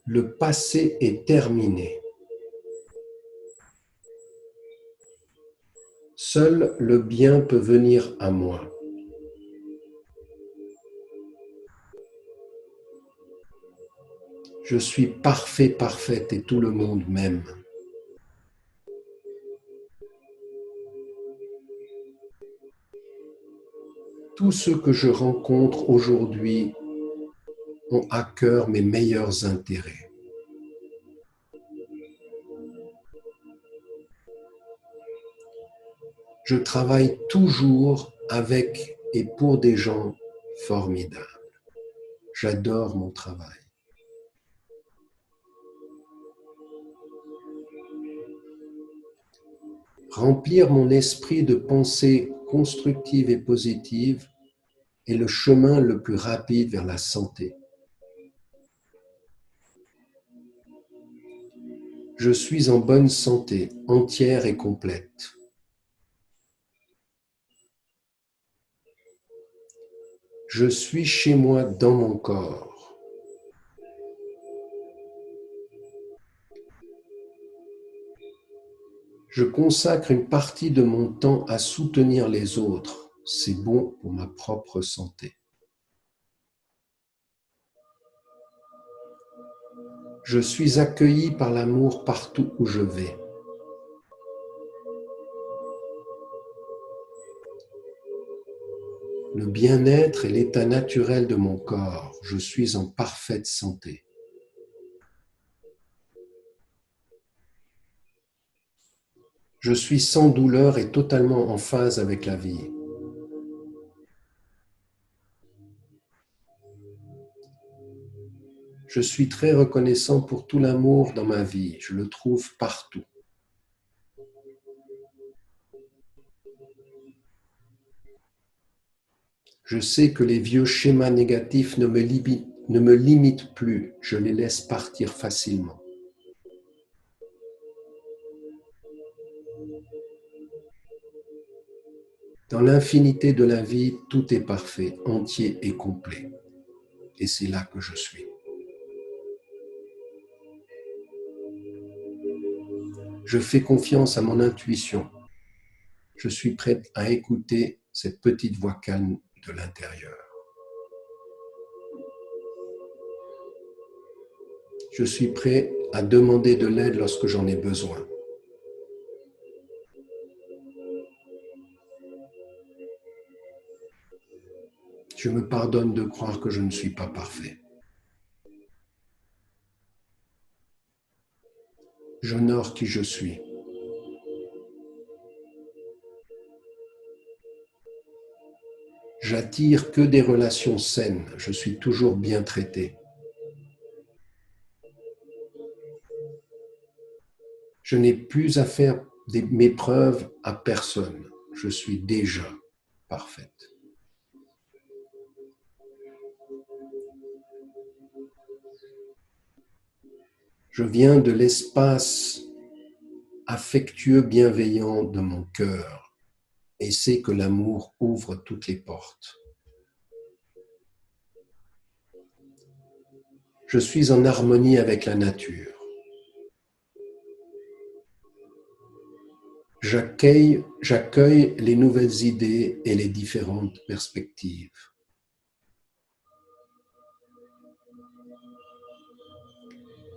Le passé est terminé. Seul le bien peut venir à moi. Je suis parfait, parfaite et tout le monde m'aime. Tous ceux que je rencontre aujourd'hui ont à cœur mes meilleurs intérêts. Je travaille toujours avec et pour des gens formidables. J'adore mon travail. Remplir mon esprit de pensées constructives et positives est le chemin le plus rapide vers la santé. Je suis en bonne santé, entière et complète. Je suis chez moi dans mon corps. Je consacre une partie de mon temps à soutenir les autres. C'est bon pour ma propre santé. Je suis accueilli par l'amour partout où je vais. Le bien-être est l'état naturel de mon corps. Je suis en parfaite santé. Je suis sans douleur et totalement en phase avec la vie. Je suis très reconnaissant pour tout l'amour dans ma vie. Je le trouve partout. Je sais que les vieux schémas négatifs ne me limitent plus. Je les laisse partir facilement. Dans l'infinité de la vie, tout est parfait, entier et complet. Et c'est là que je suis. Je fais confiance à mon intuition. Je suis prête à écouter cette petite voix calme de l'intérieur. Je suis prêt à demander de l'aide lorsque j'en ai besoin. Je me pardonne de croire que je ne suis pas parfait. J'honore qui je suis. J'attire que des relations saines. Je suis toujours bien traité. Je n'ai plus à faire mes preuves à personne. Je suis déjà parfaite. Je viens de l'espace affectueux, bienveillant de mon cœur et sais que l'amour ouvre toutes les portes. Je suis en harmonie avec la nature. J'accueille les nouvelles idées et les différentes perspectives.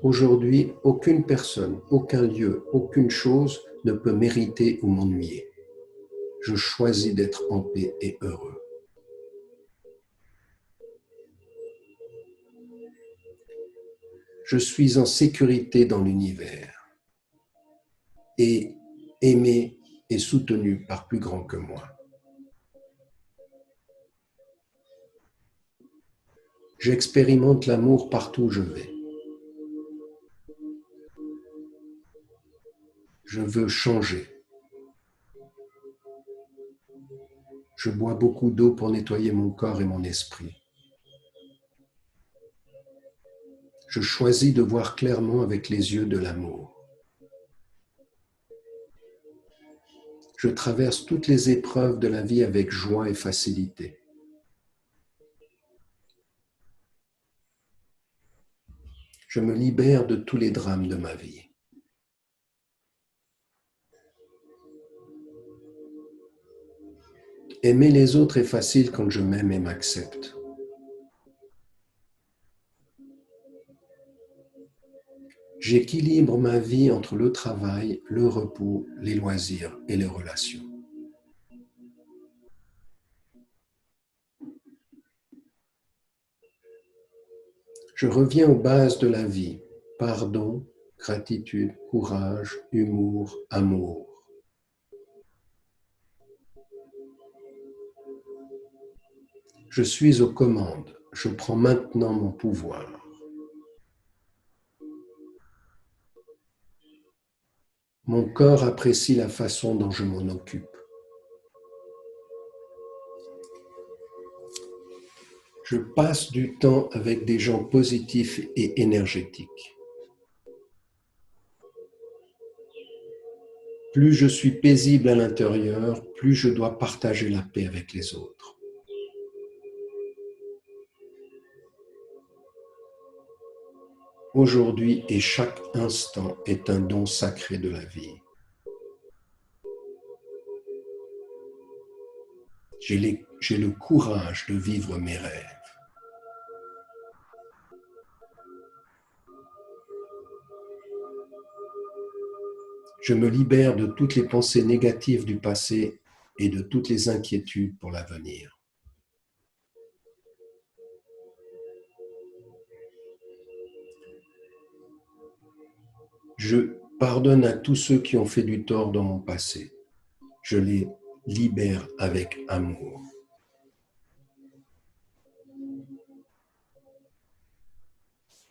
Aujourd'hui, aucune personne, aucun lieu, aucune chose ne peut m'irriter ou m'ennuyer. Je choisis d'être en paix et heureux. Je suis en sécurité dans l'univers et aimé et soutenu par plus grand que moi. J'expérimente l'amour partout où je vais. Je veux changer. Je bois beaucoup d'eau pour nettoyer mon corps et mon esprit. Je choisis de voir clairement avec les yeux de l'amour. Je traverse toutes les épreuves de la vie avec joie et facilité. Je me libère de tous les drames de ma vie. Aimer les autres est facile quand je m'aime et m'accepte. J'équilibre ma vie entre le travail, le repos, les loisirs et les relations. Je reviens aux bases de la vie, pardon, gratitude, courage, humour, amour. Je suis aux commandes, je prends maintenant mon pouvoir. Mon corps apprécie la façon dont je m'en occupe. Je passe du temps avec des gens positifs et énergétiques. Plus je suis paisible à l'intérieur, plus je dois partager la paix avec les autres. Aujourd'hui et chaque instant est un don sacré de la vie. J'ai le courage de vivre mes rêves. Je me libère de toutes les pensées négatives du passé et de toutes les inquiétudes pour l'avenir. Je pardonne à tous ceux qui ont fait du tort dans mon passé. Je les libère avec amour.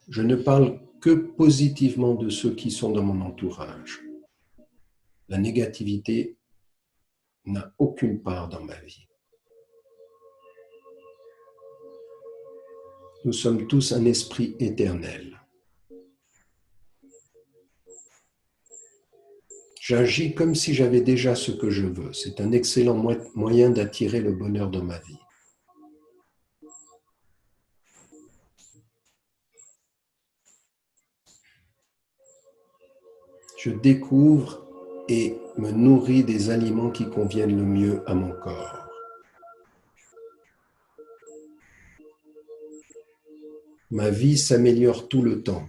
Je ne parle que positivement de ceux qui sont dans mon entourage. La négativité n'a aucune part dans ma vie. Nous sommes tous un esprit éternel. J'agis comme si j'avais déjà ce que je veux. C'est un excellent moyen d'attirer le bonheur dans ma vie. Je découvre et me nourris des aliments qui conviennent le mieux à mon corps. Ma vie s'améliore tout le temps.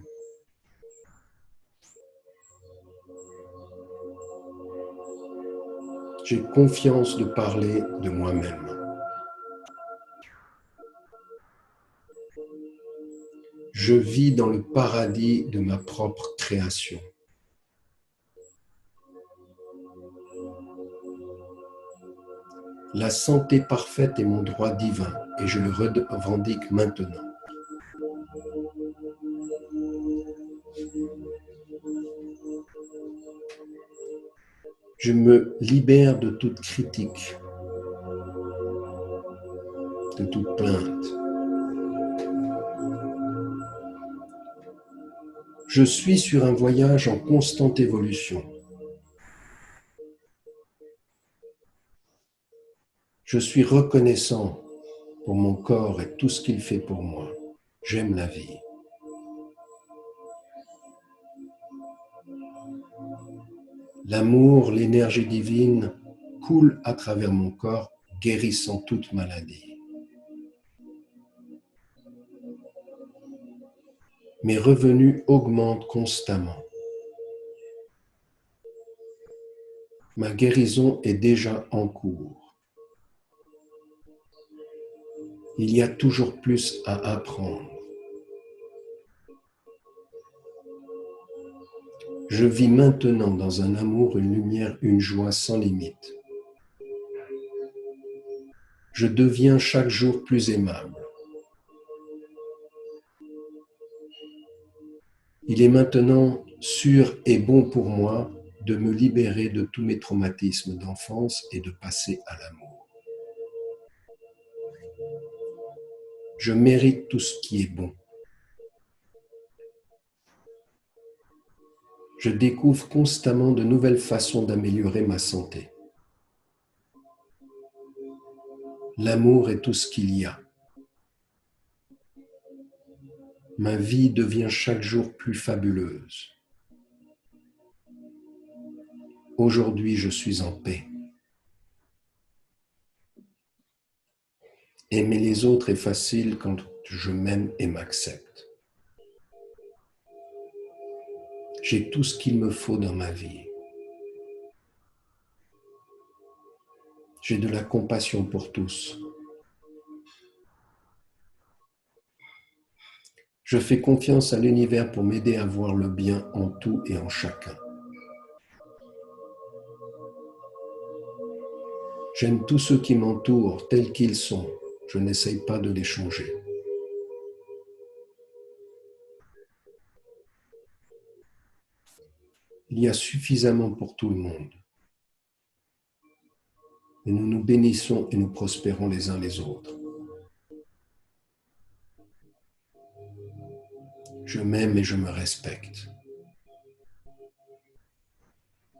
J'ai confiance de parler de moi-même. Je vis dans le paradis de ma propre création. La santé parfaite est mon droit divin et je le revendique maintenant. Je me libère de toute critique, de toute plainte. Je suis sur un voyage en constante évolution. Je suis reconnaissant pour mon corps et tout ce qu'il fait pour moi. J'aime la vie. L'amour, l'énergie divine coule à travers mon corps, guérissant toute maladie. Mes revenus augmentent constamment. Ma guérison est déjà en cours. Il y a toujours plus à apprendre. Je vis maintenant dans un amour, une lumière, une joie sans limite. Je deviens chaque jour plus aimable. Il est maintenant sûr et bon pour moi de me libérer de tous mes traumatismes d'enfance et de passer à l'amour. Je mérite tout ce qui est bon. Je découvre constamment de nouvelles façons d'améliorer ma santé. L'amour est tout ce qu'il y a. Ma vie devient chaque jour plus fabuleuse. Aujourd'hui, je suis en paix. Aimer les autres est facile quand je m'aime et m'accepte. J'ai tout ce qu'il me faut dans ma vie. J'ai de la compassion pour tous. Je fais confiance à l'univers pour m'aider à voir le bien en tout et en chacun. J'aime tous ceux qui m'entourent tels qu'ils sont. Je n'essaye pas de les changer. Il y a suffisamment pour tout le monde. Et nous nous bénissons et nous prospérons les uns les autres. Je m'aime et je me respecte.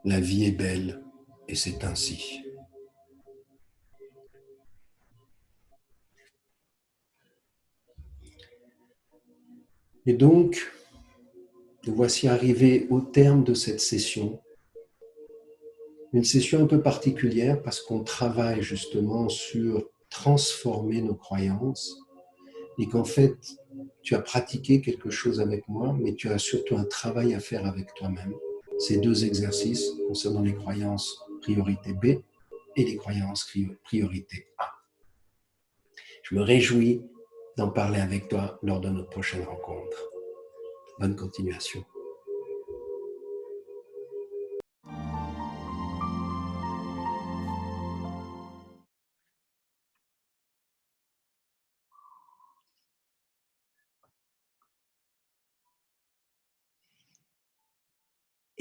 La vie est belle et c'est ainsi. Et donc, nous voici arrivés au terme de cette session. Une session un peu particulière parce qu'on travaille justement sur transformer nos croyances et qu'en fait, tu as pratiqué quelque chose avec moi, mais tu as surtout un travail à faire avec toi-même. Ces deux exercices concernant les croyances priorité B et les croyances priorité A. Je me réjouis d'en parler avec toi lors de notre prochaine rencontre. Bonne continuation.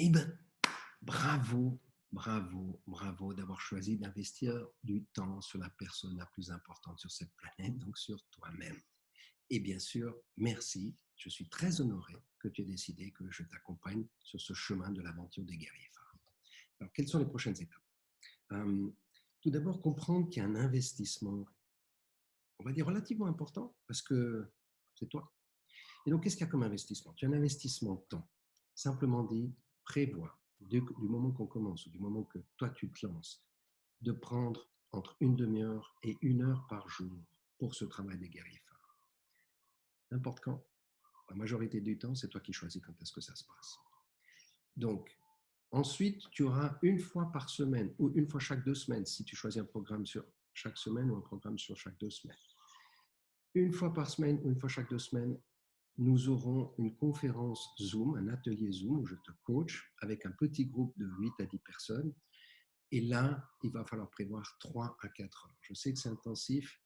Eh bien, bravo, bravo, bravo d'avoir choisi d'investir du temps sur la personne la plus importante sur cette planète, donc sur toi-même. Et bien sûr, merci. Je suis très honoré que tu aies décidé que je t'accompagne sur ce chemin de l'aventure des guerriers phares. Alors, quelles sont les prochaines étapes? Tout d'abord, comprendre qu'il y a un investissement, on va dire relativement important, parce que c'est toi. Et donc, qu'est-ce qu'il y a comme investissement? Tu as un investissement de temps. Simplement dit, prévois, du moment qu'on commence, ou du moment que toi tu te lances, de prendre entre une demi-heure et 1 heure par jour pour ce travail des guerriers phares. N'importe quand, la majorité du temps, c'est toi qui choisis quand est-ce que ça se passe. Donc, ensuite, tu auras une fois par semaine ou une fois chaque 2 semaines, si tu choisis un programme sur chaque semaine ou un programme sur chaque 2 semaines. Une fois par semaine ou une fois chaque 2 semaines, nous aurons une conférence Zoom, un atelier Zoom où je te coach avec un petit groupe de 8 à 10 personnes. Et là, il va falloir prévoir 3 à 4 heures. Je sais que c'est intensif,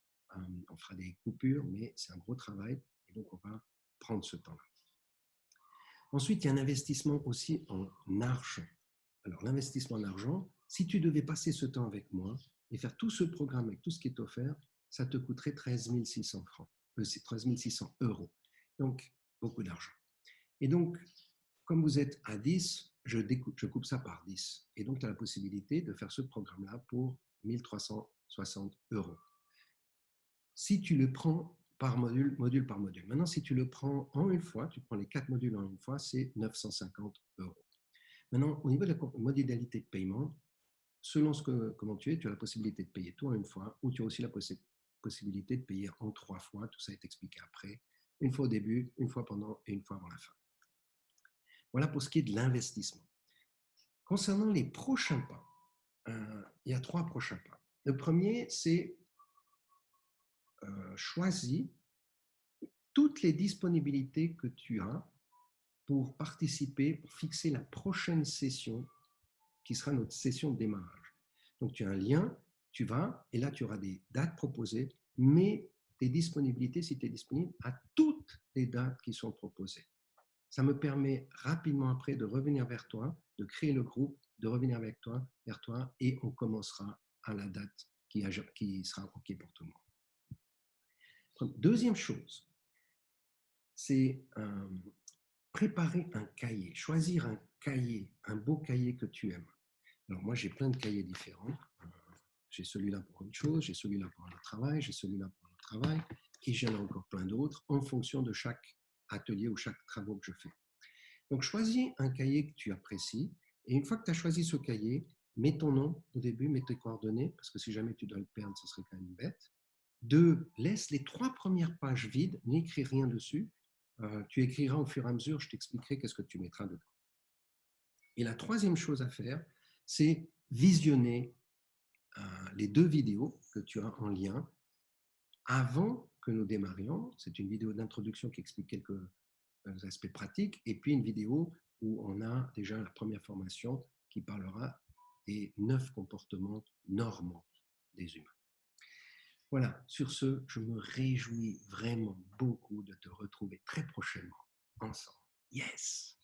on fera des coupures, mais c'est un gros travail et donc on va prendre ce temps-là. Ensuite, il y a un investissement aussi en argent. Alors, l'investissement en argent, si tu devais passer ce temps avec moi et faire tout ce programme avec tout ce qui est offert, ça te coûterait 13 600 francs, 13 600 euros. Donc, beaucoup d'argent. Et donc, comme vous êtes à 10, je coupe ça par 10. Et donc, tu as la possibilité de faire ce programme-là pour 1 360 euros. Si tu le prends par module par module. Maintenant, si tu le prends en une fois, tu prends les 4 modules en une fois, c'est 950 euros. Maintenant, au niveau de la modalité de paiement, selon comment tu es, tu as la possibilité de payer tout en une fois ou tu as aussi la possibilité de payer en 3 fois. Tout ça est expliqué après. Une fois au début, une fois pendant et une fois avant la fin. Voilà pour ce qui est de l'investissement. Concernant les prochains pas, il y a 3 prochains pas. Le premier, c'est choisis toutes les disponibilités que tu as pour participer, pour fixer la prochaine session qui sera notre session de démarrage. Donc, tu as un lien, tu vas, et là, tu auras des dates proposées, mais tes disponibilités, si tu es disponible, à toutes les dates qui sont proposées. Ça me permet rapidement après de revenir vers toi, de créer le groupe, de revenir vers toi, et on commencera à la date qui sera OK pour tout le monde. Deuxième chose, c'est préparer un cahier, choisir un cahier, un beau cahier que tu aimes. Alors moi, j'ai plein de cahiers différents. J'ai celui-là pour une chose, j'ai celui-là pour le travail, j'ai celui-là pour le travail, et j'en ai encore plein d'autres en fonction de chaque atelier ou chaque travaux que je fais. Donc, choisis un cahier que tu apprécies, et une fois que tu as choisi ce cahier, mets ton nom au début, mets tes coordonnées, parce que si jamais tu dois le perdre, ce serait quand même bête. 2, laisse les 3 premières pages vides, n'écris rien dessus. Tu écriras au fur et à mesure, je t'expliquerai qu'est-ce que tu mettras dedans. Et la troisième chose à faire, c'est visionner les 2 vidéos que tu as en lien avant que nous démarrions. C'est une vidéo d'introduction qui explique quelques aspects pratiques et puis une vidéo où on a déjà la première formation qui parlera des 9 comportements normaux des humains. Voilà, sur ce, je me réjouis vraiment beaucoup de te retrouver très prochainement ensemble. Yes!